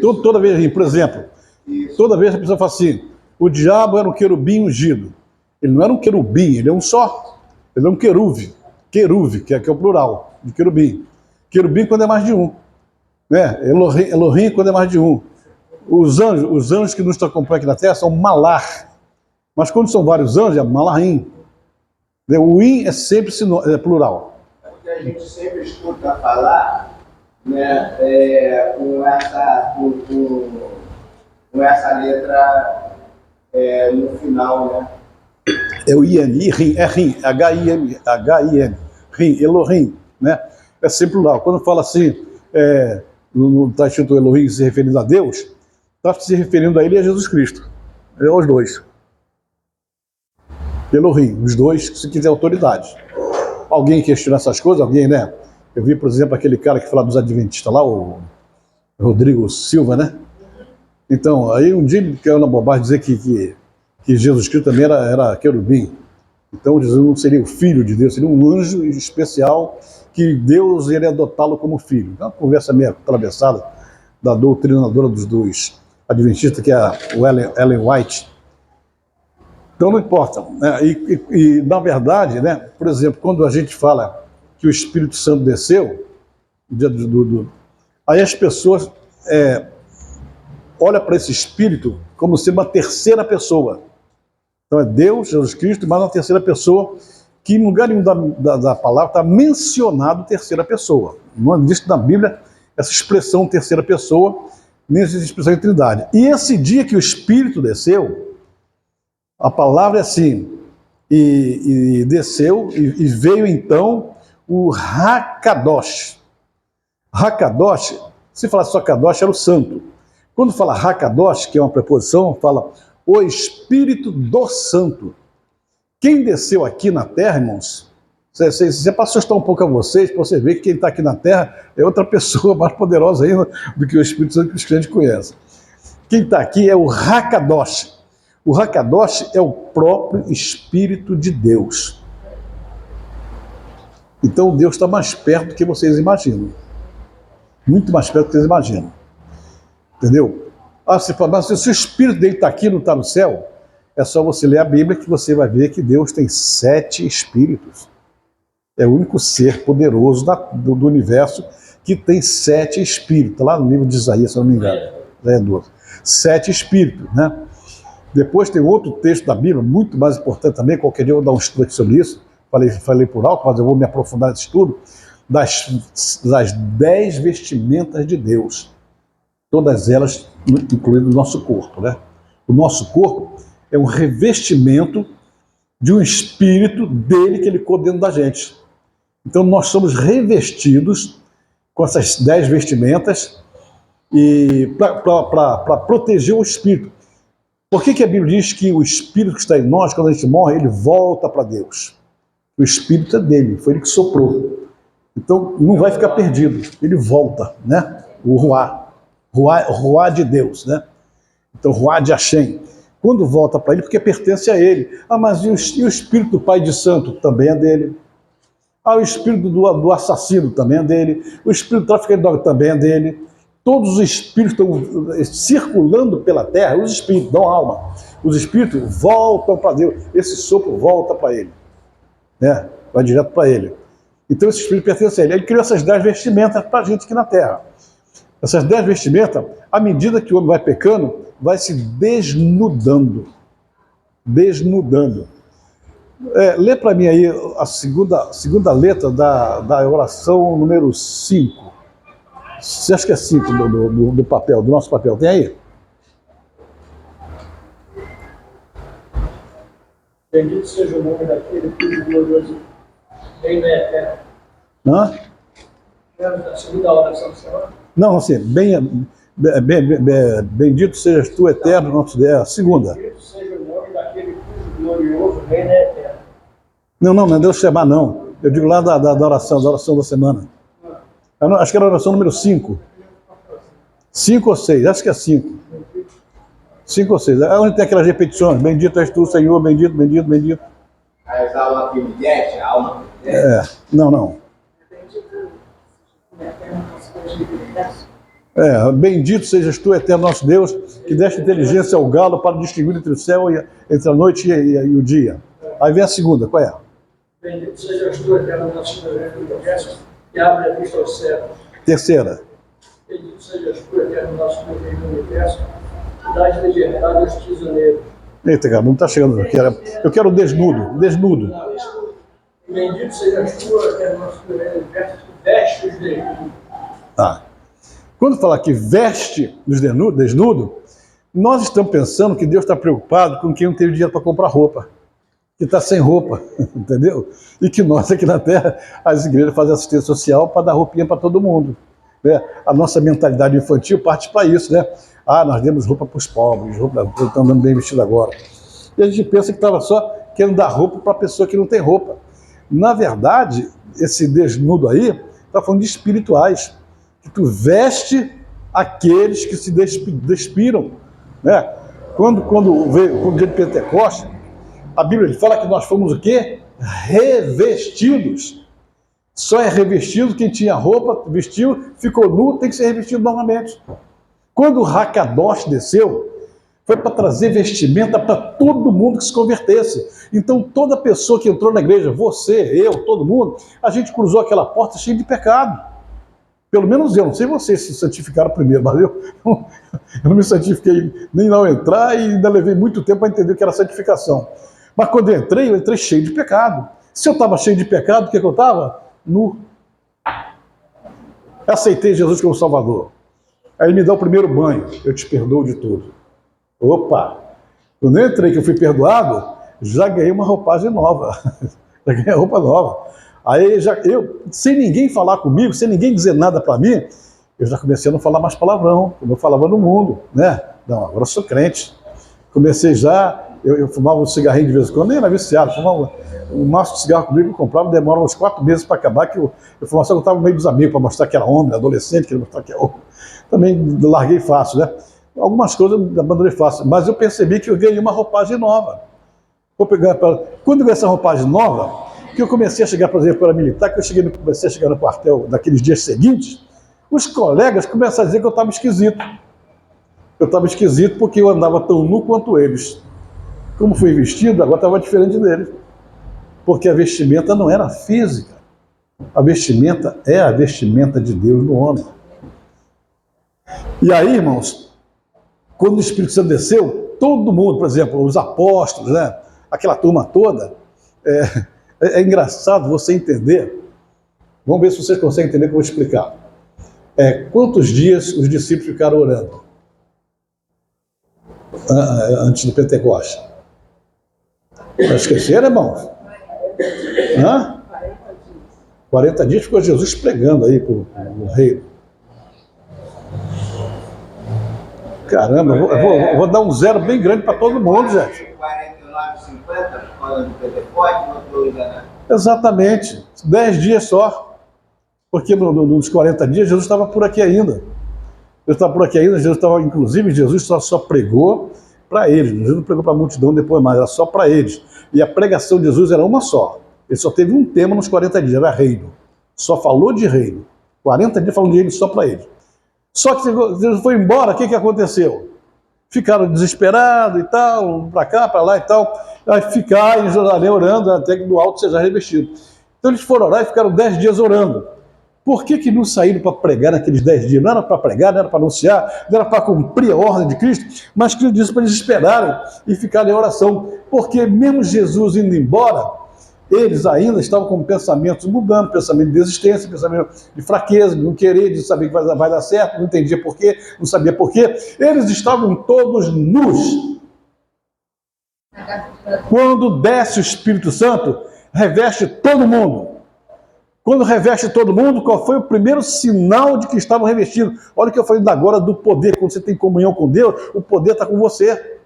Toda vez, por exemplo, toda vez a pessoa fala assim, o diabo era um querubim ungido. Ele não era um querubim, ele é um só. Ele é um queruve, que é o plural de querubim. Querubim quando é mais de um. Né? Elohim quando é mais de um. Os anjos que nos acompanham aqui na Terra são malar. Mas quando são vários anjos, é malahim. O in é sempre plural. É porque a gente sempre escuta falar, né, com essa letra no final, né? É o IN, rim, é rim, H-I-M, rim, Elohim, né? É sempre plural. Quando fala assim, no está escrito Elohim se referindo a Deus, está se referindo a ele e a Jesus Cristo. É os dois. Elohim, os dois, se quiser autoridade. Alguém questiona essas coisas, alguém, né? Eu vi, por exemplo, aquele cara que fala dos adventistas lá, o Rodrigo Silva, né? Então, aí um dia ele caiu na bobagem dizer que Jesus Cristo também era querubim. Então, Jesus não seria o filho de Deus, seria um anjo especial que Deus iria adotá-lo como filho. É uma conversa meio atravessada da doutrinadora dos adventistas, que é o Ellen White. Então, não importa. Né? E, na verdade, né, por exemplo, quando a gente fala que o Espírito Santo desceu, aí as pessoas olham para esse Espírito como sendo uma terceira pessoa. Então é Deus, Jesus Cristo, mas uma terceira pessoa, que em lugar nenhum da palavra está mencionado terceira pessoa. Não existe na Bíblia essa expressão terceira pessoa, nem essa expressão de trindade. E esse dia que o Espírito desceu, a palavra é assim, e desceu, e veio então o Hakadosh. Hakadosh, se falasse só Kadosh, era o santo. Quando fala Hakadosh, que é uma preposição, fala o Espírito do Santo. Quem desceu aqui na Terra, irmãos, se é para assustar um pouco a vocês, para você ver que quem está aqui na Terra é outra pessoa mais poderosa ainda do que o Espírito Santo que os crentes conhecem. Quem está aqui é o Hakadosh. O Hakadosh é o próprio Espírito de Deus. Então Deus está mais perto do que vocês imaginam. Muito mais perto do que vocês imaginam. Entendeu? Você fala, mas se o Espírito dele está aqui, não está no céu, é só você ler a Bíblia que você vai ver que Deus tem 7 Espíritos. É o único ser poderoso do universo que tem 7 Espíritos. Lá no livro de Isaías, se eu não me engano. Isaías 12. 7 Espíritos, né? Depois tem outro texto da Bíblia, muito mais importante também, qualquer dia eu vou dar um estudo aqui sobre isso, falei por alto, mas eu vou me aprofundar nesse estudo, das 10 vestimentas de Deus. Todas elas, incluindo o nosso corpo, né? O nosso corpo é um revestimento de um espírito dele que ele colocou dentro da gente. Então nós somos revestidos com essas 10 vestimentas e para proteger o espírito. Por que a Bíblia diz que o Espírito que está em nós, quando a gente morre, ele volta para Deus? O Espírito é dele, foi ele que soprou. Então não vai ficar perdido, ele volta, né? O Ruá de Deus, né? Então Ruá de Hashem. Quando volta para ele, porque pertence a ele. Ah, mas e o Espírito do Pai de Santo? Também é dele. Ah, o Espírito do assassino também é dele. O Espírito do traficante de droga também é dele. Todos os espíritos estão circulando pela terra, os espíritos, não alma. Os espíritos voltam para Deus. Esse sopro volta para ele, né? Vai direto para ele. Então esse espírito pertence a ele. Ele criou essas 10 vestimentas para a gente aqui na terra. Essas 10 vestimentas, à medida que o homem vai pecando, vai se desnudando. Desnudando. Lê para mim aí a segunda letra da oração número 5. Você acha que é 5 do papel, do nosso papel? Tem aí? Bendito seja o nome daquele cujo glorioso reino é eterno. Hã? A segunda oração do Senhor. Não, assim, bendito sejas tu, eterno, nosso Deus. A segunda. Bendito seja o nome daquele cujo glorioso reino é eterno. Não é Deus chamar, não. Eu digo lá da oração da semana. Acho que era a oração número 5. 5 ou 6, acho que é 5. 5 ou 6. É onde tem aquelas repetições. Bendito és tu, Senhor, bendito, bendito, bendito. As almas que me deste, a alma que me deste. Não. Bendito sejas tu, eterno nosso Deus, que deste inteligência ao galo para distinguir entre o céu e entre a noite e o dia. Aí vem a segunda, qual é? Bendito sejas tu, eterno nosso Deus, que abre a vista ao céu. Terceira. Bendito sejas tu, eterno nosso Deus, rei do universo, que dás liberdade aos prisioneiros. Eita, cara, não está chegando. Eu quero desnudo. Bendito sejas tu, eterno nosso Deus, rei do universo, que veste os desnudos. Quando fala que veste os desnudo, nós estamos pensando que Deus está preocupado com quem não teve dinheiro para comprar roupa, que está sem roupa, entendeu? E que nós aqui na Terra, as igrejas fazem assistência social para dar roupinha para todo mundo. Né? A nossa mentalidade infantil parte para isso, né? Nós demos roupa para os pobres, estão andando bem vestido agora. E a gente pensa que estava só querendo dar roupa para a pessoa que não tem roupa. Na verdade, esse desnudo aí está falando de espirituais, que tu veste aqueles que se despiram, né? Quando veio o dia de Pentecostes, a Bíblia fala que nós fomos o quê? Revestidos. Só é revestido quem tinha roupa, vestiu, ficou nu, tem que ser revestido novamente. Quando o Hakadosh desceu, foi para trazer vestimenta para todo mundo que se convertesse. Então toda pessoa que entrou na igreja, você, eu, todo mundo, a gente cruzou aquela porta cheia de pecado. Pelo menos eu, não sei vocês se santificaram primeiro, mas eu não me santifiquei nem ao entrar e ainda levei muito tempo para entender o que era santificação. Mas quando eu entrei cheio de pecado. Se eu estava cheio de pecado, o que eu estava? Nu. Eu aceitei Jesus como Salvador. Aí ele me dá o primeiro banho, eu te perdoo de tudo. Opa! Quando eu entrei, que eu fui perdoado, já ganhei uma roupagem nova. Já ganhei roupa nova. Aí eu, sem ninguém falar comigo, sem ninguém dizer nada para mim, eu já comecei a não falar mais palavrão, como eu falava no mundo, né? Não, agora eu sou crente. Comecei eu fumava um cigarrinho de vez em quando, nem era viciado, fumava um maço de cigarro comigo, eu comprava, demora uns 4 meses para acabar, que eu fumava, só que eu estava no meio dos amigos, para mostrar que era homem, adolescente, queria mostrar que era homem. Também larguei fácil, né? Algumas coisas eu abandonei fácil, mas eu percebi que eu ganhei uma roupagem nova. Quando eu ganhei essa roupagem nova, que eu comecei a chegar, por exemplo, para militar, que comecei a chegar no quartel naqueles dias seguintes, os colegas começaram a dizer que eu estava esquisito. Eu estava esquisito porque eu andava tão nu quanto eles. Como fui vestido, agora estava diferente deles. Porque a vestimenta não era física. A vestimenta é a vestimenta de Deus no homem. E aí, irmãos, quando o Espírito Santo desceu, todo mundo, por exemplo, os apóstolos, né, aquela turma toda, é engraçado você entender. Vamos ver se vocês conseguem entender o que eu vou explicar. Quantos dias os discípulos ficaram orando antes do Pentecostes? Esqueceram, irmãos? 40 dias ficou Jesus pregando aí para o reino. Caramba, eu vou dar um zero bem grande para todo mundo, gente. 49,50, falando do Pentecoste, não ainda, né? Exatamente. 10 dias só. Porque nos 40 dias Jesus estava por aqui ainda. Jesus estava por aqui ainda, Jesus estava, inclusive, Jesus só pregou para eles. Jesus não pregou para a multidão depois mais, era só para eles. E a pregação de Jesus era uma só. Ele só teve um tema nos 40 dias, era reino. Só falou de reino. 40 dias falando de reino só para eles. Só que Jesus foi embora, o que aconteceu? Ficaram desesperados e tal, para cá, para lá e tal. Aí ficar em Jerusalém orando até que do alto seja revestido. Então eles foram orar e ficaram 10 dias orando. Por que não saíram para pregar naqueles 10 dias? Não era para pregar, não era para anunciar, não era para cumprir a ordem de Cristo, mas Cristo disse para eles esperarem e ficarem em oração. Porque mesmo Jesus indo embora, eles ainda estavam com pensamentos mudando, pensamento de desistência, pensamento de fraqueza, de não querer, de saber que vai dar certo, não entendia por quê, não sabia por quê. Eles estavam todos nus. Quando desce o Espírito Santo, reveste todo mundo. Quando reveste todo mundo, qual foi o primeiro sinal de que estavam revestidos? Olha o que eu falei agora do poder. Quando você tem comunhão com Deus, o poder está com você.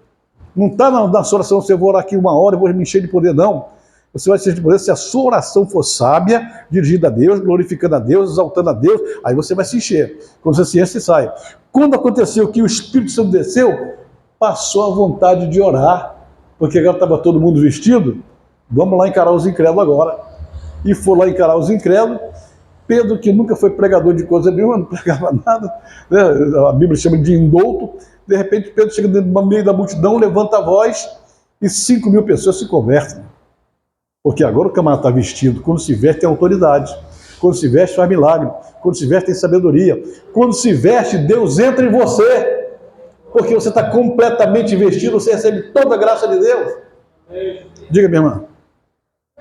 Não está na sua oração, você vou orar aqui 1 hora e vou me encher de poder, não. Você vai se encher de poder se a sua oração for sábia, dirigida a Deus, glorificando a Deus, exaltando a Deus, aí você vai se encher. Quando você se enche, você sai. Quando aconteceu que o Espírito Santo desceu, passou a vontade de orar, porque agora estava todo mundo vestido, vamos lá encarar os incrédulos agora. E foi lá encarar os incrédulos. Pedro, que nunca foi pregador de coisa nenhuma, não pregava nada, né? A Bíblia chama de indouto. De repente, Pedro chega no meio da multidão, levanta a voz e 5.000 pessoas se convertem. Porque agora o camarada está vestido. Quando se veste, tem autoridade. Quando se veste, faz milagre. Quando se veste, tem sabedoria. Quando se veste, Deus entra em você. Porque você está completamente vestido, você recebe toda a graça de Deus. Diga, minha irmã.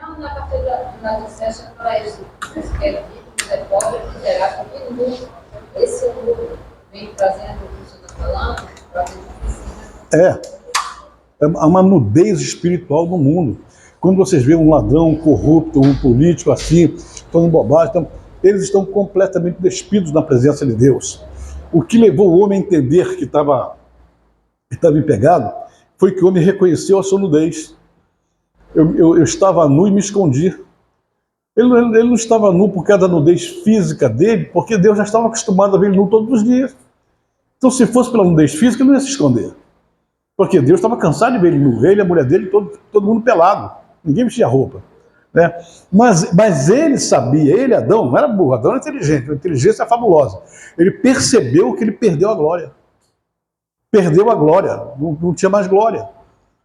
Não, na carteira da licença para isso. Quiser pobre, quiser todo mundo. Esse mundo vem trazendo o que você está falando, trazendo É uma nudez espiritual no mundo. Quando vocês veem um ladrão, um corrupto, um político assim, falando bobagem, então, eles estão completamente despidos na presença de Deus. O que levou o homem a entender que estava empregado foi que o homem reconheceu a sua nudez. Eu estava nu e me escondi. Ele não estava nu por causa da nudez física dele, porque Deus já estava acostumado a ver ele nu todos os dias. Então, se fosse pela nudez física, ele não ia se esconder. Porque Deus estava cansado de ver ele nu, ele, a mulher dele, todo mundo pelado. Ninguém vestia roupa. Né? Mas ele sabia, ele, Adão, não era burro, Adão era inteligente, a inteligência é fabulosa. Ele percebeu que ele perdeu a glória. Perdeu a glória, não tinha mais glória.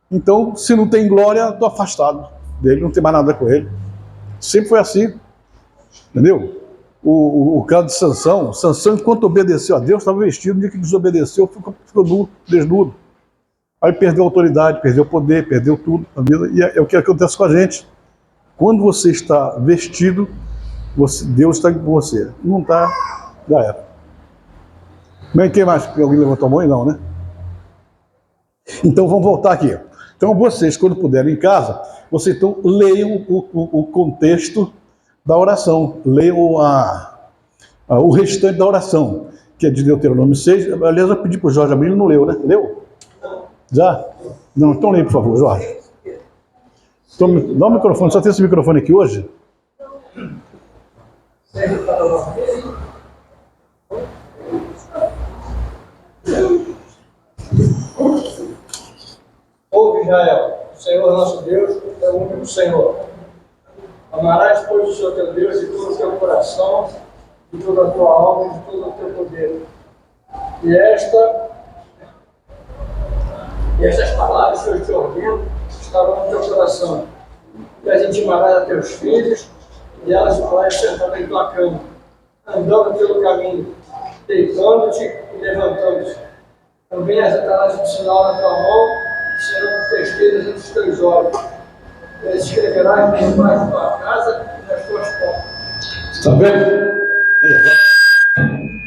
Então, se não tem glória, estou afastado dele, não tem mais nada com ele. Sempre foi assim. Entendeu? O caso de Sansão, enquanto obedeceu a Deus, estava vestido, no dia que desobedeceu, ficou nu, desnudo. Aí perdeu a autoridade, perdeu o poder, perdeu tudo na vida. E é o que acontece com a gente. Quando você está vestido, Deus está com você. Não está, já era. Bem, quem mais? Alguém levantou a mão? Não, né? Então vamos voltar aqui. Então vocês, quando puderem em casa, vocês então leiam o contexto da oração. Leiam o restante da oração, que é de Deuteronômio 6. Aliás, eu pedi para o Jorge abrir, ele não leu, né? Leu? Já? Não, então leia, por favor, Jorge. Dá o microfone, só tem esse microfone aqui hoje? Ouve, Israel, o Senhor nosso Deus é o único Senhor. Amarás, pois, o Senhor teu Deus de todo o teu coração, de toda a tua alma e de todo o teu poder. E estas palavras que eu te ordeno estarão no teu coração. E as intimarás a teus filhos, e elas farás sentar em tua cama, andando pelo caminho, deitando-te e levantando-te. Também as atarás um sinal na tua mão, e serão testemunhas entre os teus olhos. E as escreverás debaixo da tua casa e nas tuas portas. Está vendo?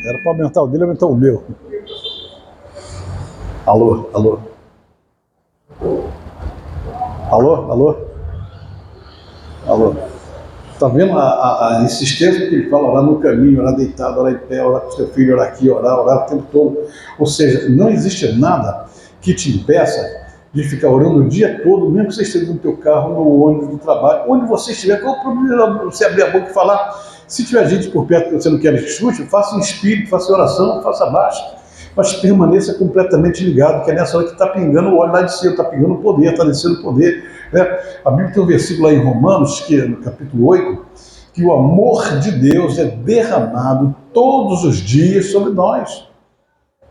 Era para aumentar o dele, aumentar o meu. Alô, alô. Alô, alô. Alô. Está vendo esses tempos que ele fala, orar no caminho, orar deitado, orar em pé, orar com o seu filho, orar aqui, orar o tempo todo. Ou seja, não existe nada que te impeça de ficar orando o dia todo, mesmo que você esteja no teu carro, no ônibus, no trabalho, onde você estiver. Qual o problema você abrir a boca e falar? Se tiver gente por perto que você não quer que escute, faça em espírito, faça oração, faça baixo, mas permaneça completamente ligado, que é nessa hora que está pingando o óleo lá de cima, está pingando o poder, está descendo o poder. Né? A Bíblia tem um versículo lá em Romanos, que é no capítulo 8, que o amor de Deus é derramado todos os dias sobre nós.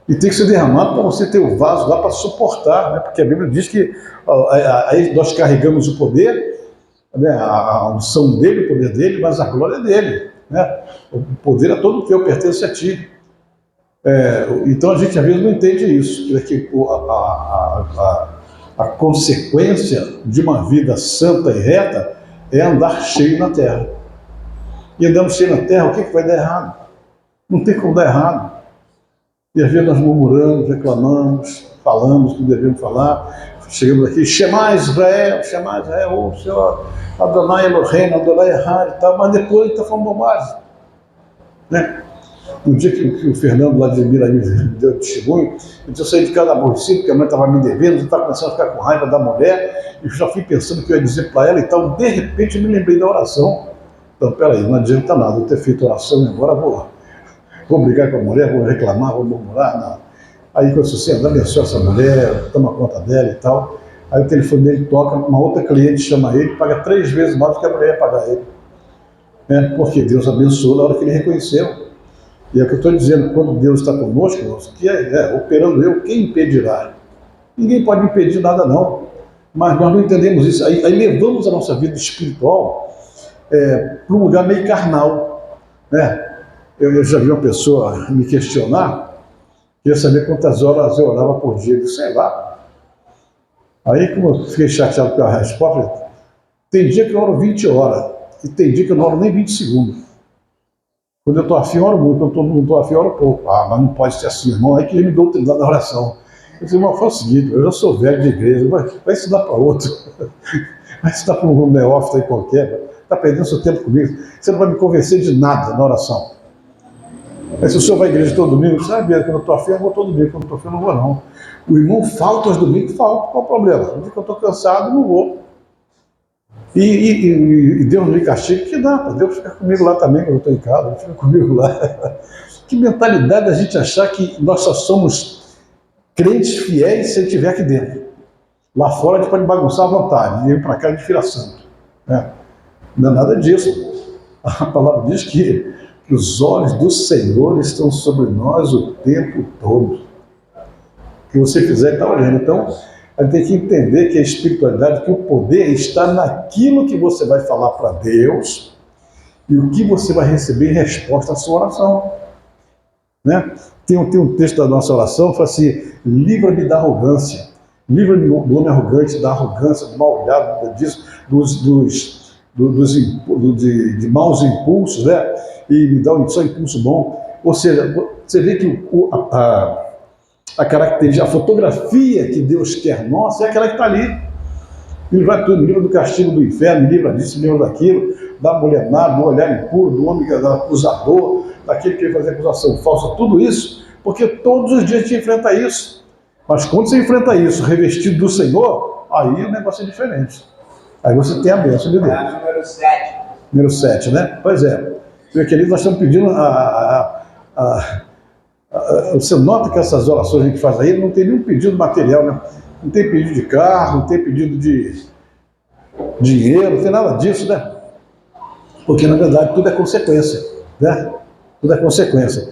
E tem que ser derramado para você ter o vaso lá para suportar, né? Porque a Bíblia diz que aí nós carregamos o poder, né? A unção dele, o poder dele, mas a glória é dele. Né? O poder é todo teu, pertence a ti. Então a gente às vezes não entende isso, que a consequência de uma vida santa e reta é andar cheio na terra. E andando cheio na terra, o que vai dar errado? Não tem como dar errado. E às vezes nós murmuramos, reclamamos, falamos o que devemos falar, chegamos aqui, Shema Israel, ô Senhor, Adonai Elohim, Adonai Echad e tal, mas depois a gente está falando bobagem. Né? No dia que o Fernando lá de Miraí deu testemunho, eu saí de casa aborrecido, porque a mãe estava me devendo, eu estava começando a ficar com raiva da mulher, e já fui pensando o que eu ia dizer para ela e tal, de repente eu me lembrei da oração. Então, peraí, não adianta nada eu ter feito oração e agora vou brigar com a mulher, vou reclamar, vou murmurar, não. Aí quando você abençoa essa mulher, toma conta dela e tal, aí o telefone dele toca, uma outra cliente chama ele, paga 3 vezes mais do que a mulher ia pagar ele. Porque Deus abençoou na hora que ele reconheceu. E é o que eu estou dizendo, quando Deus está conosco, que operando eu, quem impedirá? Ninguém pode impedir nada não, mas nós não entendemos isso. Aí levamos a nossa vida espiritual para um lugar meio carnal. Né? Eu já vi uma pessoa me questionar, queria saber quantas horas eu orava por dia, eu disse, sei lá. Aí, como eu fiquei chateado com a resposta, tem dia que eu oro 20 horas, e tem dia que eu não oro nem 20 segundos. Quando eu estou afim, eu oro muito, quando eu não estou afim, eu oro pouco. Mas não pode ser assim, irmão, aí que ele me deu utilidade da oração. Eu disse, irmão, faz o seguinte, eu já sou velho de igreja, vai ensinar para outro, vai ensinar para um neófito aí qualquer, está perdendo seu tempo comigo, você não vai me convencer de nada na oração. Aí se o senhor vai à igreja todo domingo, sabe, quando eu estou afim, eu vou todo domingo, quando eu estou afim, eu não vou não. O irmão falta aos domingos, falta, qual o problema? No dia que eu estou cansado, não vou. E Deus não me castiga, que dá, Deus fica comigo lá também, quando eu estou em casa, fica comigo lá. Que mentalidade a gente achar que nós só somos crentes fiéis se ele estiver aqui dentro. Lá fora a gente pode bagunçar à vontade, e vir para cá a gente vira santo. Não é nada disso. A palavra diz que os olhos do Senhor estão sobre nós o tempo todo. O que você fizer está olhando. Então, a gente tem que entender que a espiritualidade, que o poder está naquilo que você vai falar para Deus e o que você vai receber em resposta à sua oração. Né? Tem um texto da nossa oração que fala assim, livra-me da arrogância, livra-me do homem arrogante, da arrogância, do mal olhado, disso, de maus impulsos, né? E me dá só impulso bom. Ou seja, você vê que a característica, a fotografia que Deus quer nossa é aquela que está ali. Me livra tudo, me livra do castigo do inferno, me livra disso, me livra daquilo, da mulher má, do olhar impuro, do homem acusador, daquele que quer fazer acusação falsa, tudo isso, porque todos os dias a gente enfrenta isso. Mas quando você enfrenta isso revestido do Senhor, aí o negócio é diferente. Aí você tem a bênção de Deus. Número 7. Número 7, né? Pois é. Meu querido, nós estamos pedindo você nota que essas orações que a gente faz aí não tem nenhum pedido material, né? Não tem pedido de carro, não tem pedido de dinheiro, não tem nada disso, né? Porque na verdade tudo é consequência, né? Tudo é consequência.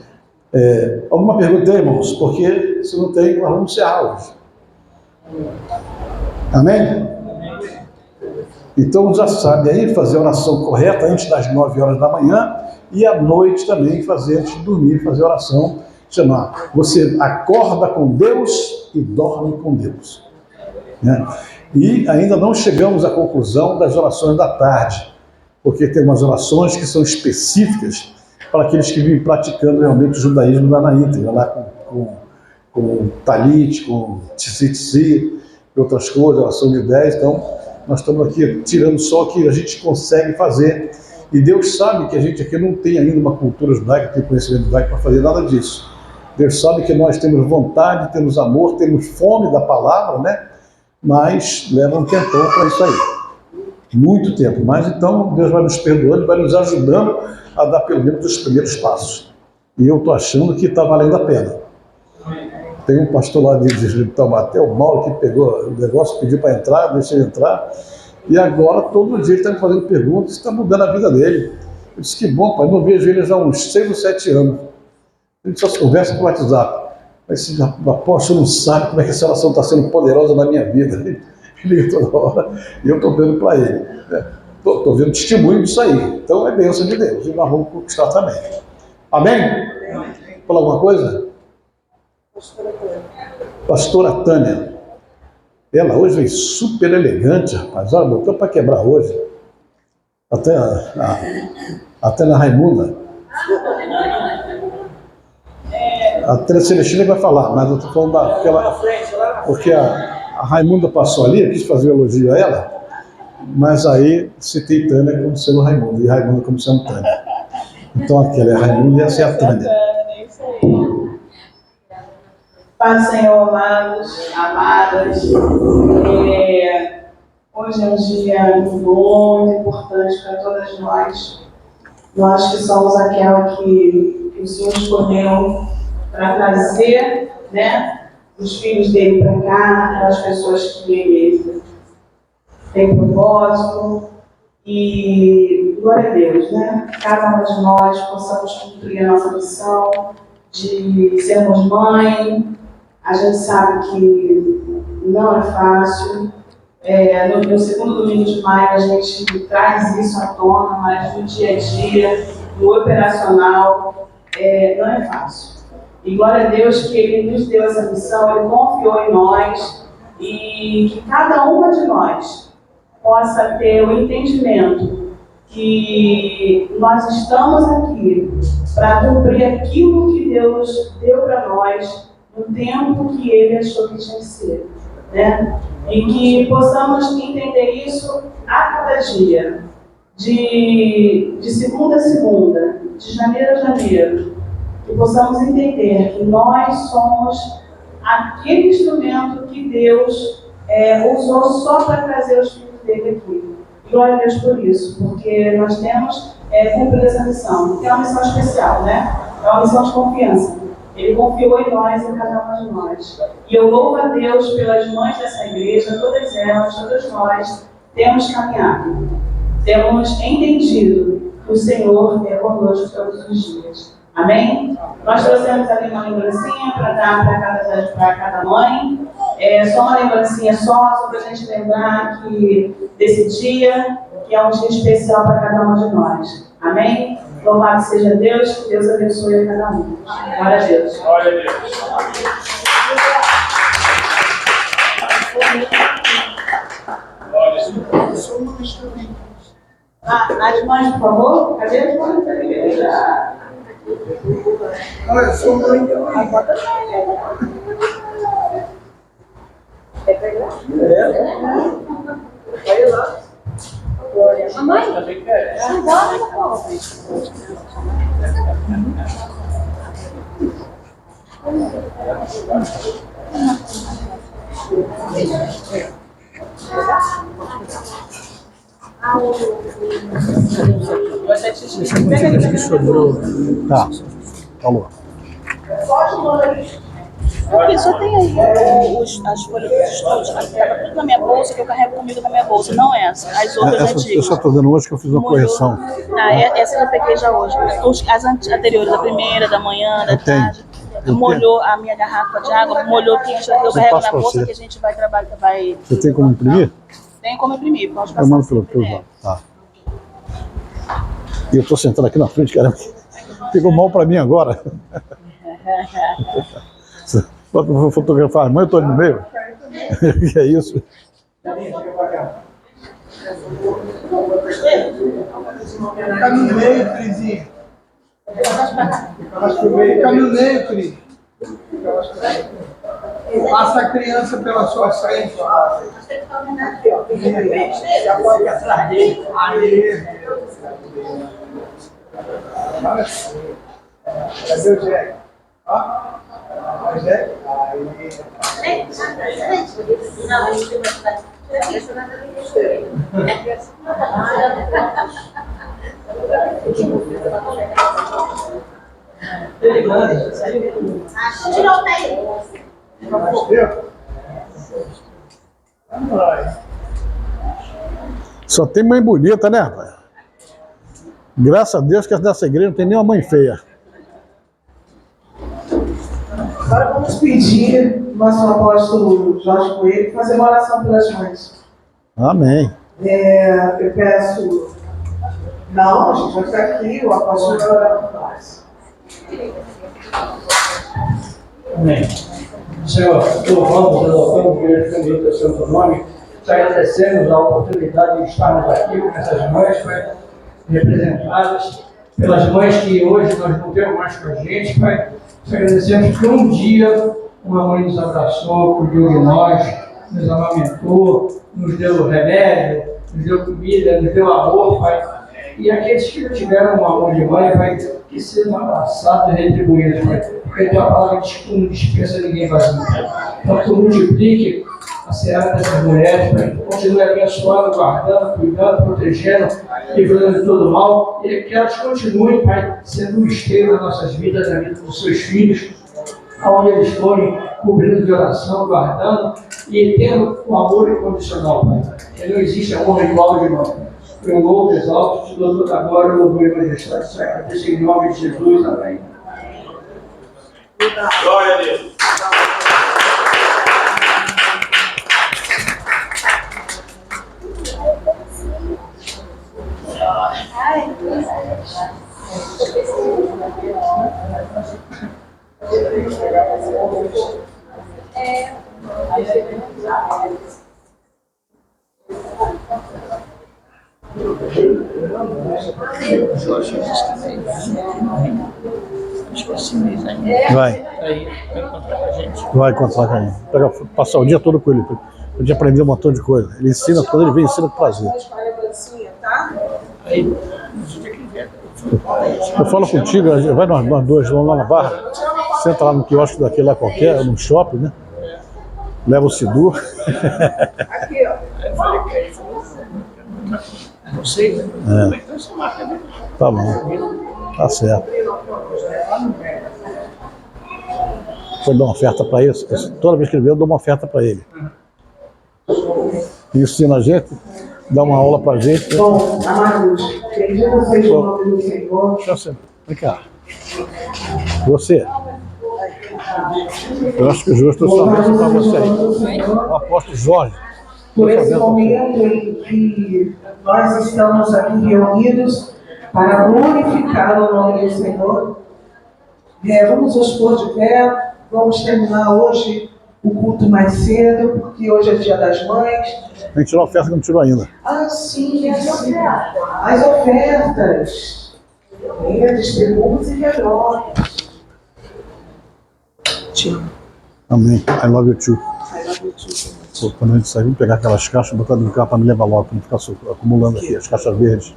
Alguma pergunta aí, irmãos? Porque se não tem, nós vamos encerrar hoje. Amém? Então já sabe aí fazer a oração correta antes das 9 horas da manhã e à noite também fazer, antes de dormir, fazer a oração, chamar. Você acorda com Deus e dorme com Deus. Né? E ainda não chegamos à conclusão das orações da tarde, porque tem umas orações que são específicas para aqueles que vivem praticando realmente o judaísmo lá na íntegra, lá com talit, com tzitzit e outras coisas, oração de 10, então nós estamos aqui tirando só o que a gente consegue fazer E Deus sabe que a gente aqui não tem ainda uma cultura judaica, tem conhecimento judaico para fazer nada disso. Deus sabe que nós temos vontade, temos amor, temos fome da palavra, né? Mas leva um tempão para isso aí. Muito tempo. Mas então Deus vai nos perdoando, vai nos ajudando a dar pelo menos os primeiros passos. E eu estou achando que está valendo a pena. Tem um pastor lá de Taubaté, o Mauro, que pegou o negócio, pediu para entrar, deixei ele entrar. E agora, todo dia, ele está me fazendo perguntas, está mudando a vida dele. Eu disse, que bom, pai, não vejo ele já há uns 6 ou 7 anos. A gente só se conversa com o WhatsApp. Mas, apóstolo, não sabe como é que essa oração está sendo poderosa na minha vida. Ele liga toda hora e eu estou dando para ele. Estou vendo testemunho disso aí. Então, é bênção de Deus. E nós vamos conquistar também. Amém? Falar alguma coisa? Pastora Tânia. Ela hoje veio super elegante, rapaz. Olha, botou para quebrar hoje. Até na Raimunda. A Tânia Celestina vai falar, mas eu estou falando porque a Raimunda passou ali, eu quis fazer um elogio a ela, mas aí citei Tânia como sendo Raimunda, e Raimunda como sendo Tânia. Então aquela é a Raimunda e essa é a Tânia. Pai do Senhor, amados, amadas, hoje é um dia muito importante para todas nós. Nós que somos aquela que o Senhor escolheu para trazer, né, os filhos dele para cá, aquelas pessoas que ele tem propósito. E glória a Deus, né? Cada uma de nós possamos cumprir a nossa missão de sermos mãe. A gente sabe que não é fácil. No segundo domingo de maio a gente traz isso à tona, mas no dia a dia, no operacional, não é fácil. E glória a Deus que Ele nos deu essa missão, Ele confiou em nós e que cada uma de nós possa ter o entendimento que nós estamos aqui para cumprir aquilo que Deus deu para nós no tempo que Ele achou que tinha que ser, né? E que possamos entender isso a cada dia, de segunda a segunda, de janeiro a janeiro, que possamos entender que nós somos aquele instrumento que Deus usou só para trazer os filhos dele aqui. E glória a Deus por isso, porque nós temos cumprido essa missão, que é uma missão especial, né? É uma missão de confiança. Ele confiou em nós, em cada uma de nós. E eu louvo a Deus pelas mães dessa igreja, todas elas, todas nós, temos caminhado. Temos entendido que o Senhor é conosco todos os dias. Amém? Nós trouxemos ali uma lembrancinha para dar para cada mãe. Só uma lembrancinha só para a gente lembrar desse dia, que é um dia especial para cada uma de nós. Amém? Louvado seja Deus, que Deus abençoe a cada um. Glória a Deus. Glória a Deus. As mães, por favor. Cadê as mães da igreja? Olha, eu sou mãe. Quer pegar? Vai lá. Mamãe, agora não pode. Tá, falou. Aqui, só tem aí as folhas dos estudos, estava tudo na minha bolsa, que eu carrego comigo na minha bolsa, não essa, as outras Essa eu antigas. só estou dando hoje que eu fiz uma correção. Essa eu peguei já hoje. As anteriores, da primeira, da manhã, da tarde. Molhou a minha garrafa de água, molhou que eu carrego na bolsa que a gente vai trabalhar. Você tem como imprimir? Tem como imprimir, pode Eu passar. mando pelo lado. Tá. E eu estou sentado aqui na frente, caramba. Ficou mal para mim agora. Vou fotografar a mãe, eu estou ali no meio. Que é isso? Tá no meio, Crisinho. Fica no meio, Cris. Passa a criança pela sua frente. Já pode atrás dele. Aí. Agora sim. Cadê o Jack? Ó. O Jack. Aí. Ele manda. Só tem mãe bonita, né, rapaz? Graças a Deus que nessa igreja não tem nenhuma mãe feia. Agora vamos pedir nosso apóstolo Jorge Coelho fazer uma oração pelas mães. Amém. Eu peço. Não, a gente vai ficar aqui, o apóstolo vai orar por nós. Amém. Senhor, louvamos, exaltamos, glorificamos o teu santo nome, te agradecemos a oportunidade de estarmos aqui com essas mães, Pai, representadas, pelas mães que hoje nós não temos mais com a gente, Pai. Te agradecemos que um dia uma mãe nos abraçou, cuidou de nós, nos amamentou, nos deu remédio, nos deu comida, nos deu amor, Pai. E aqueles que não tiveram um amor de mãe, Pai, que sejam abraçados e retribuídos, Pai. Porque a tua palavra diz que tu não dispensa ninguém vazio, Pai. Então tu multiplique a seara dessas mulheres, Pai. Continue abençoando, guardando, cuidando, protegendo, livrando de todo mal. E que elas continuem, Pai, sendo um esteio nas nossas vidas, na vida dos seus filhos, aonde eles forem, cobrindo de oração, guardando e tendo o amor incondicional, Pai. Que não existe amor igual de nós. Eu louvo, exalto, te dou toda a glória, louvor e majestade, sacrifício em nome de Jesus, amém. Glória a Deus. Vai. Vai encontrar com a gente. Passar o dia todo com ele. Podia aprender um montão de coisa. Ele ensina, quando ele vem, ensina com prazer. Eu falo contigo, vai nós dois, vamos lá na Barra, senta lá no quiosque daquele lá qualquer, no shopping, né? Leva o Sidu. Aqui, ó. Tá bom. Tá certo. Foi dar uma oferta para ele. Toda vez que ele vem, eu dou uma oferta para ele. Ele ensina a gente, dá uma aula pra gente. Bom, amados, bendito seja o nome do Senhor. Vem cá. Você. Eu acho que o justo é somente para você aí. O apóstolo Jorge. Por esse momento em que nós estamos aqui reunidos para glorificar o nome do Senhor, vamos nos pôr de pé, vamos terminar hoje o culto mais cedo, porque hoje é dia das mães. Tem que tirar a oferta que não tirou ainda. Ah, sim, as ofertas. Venha, distribuamos e reglória. Te amo. Amém. I love you too. Pô, quando a gente sair, vamos pegar aquelas caixas e botar no carro para me levar logo, para não ficar acumulando aqui, as caixas verdes.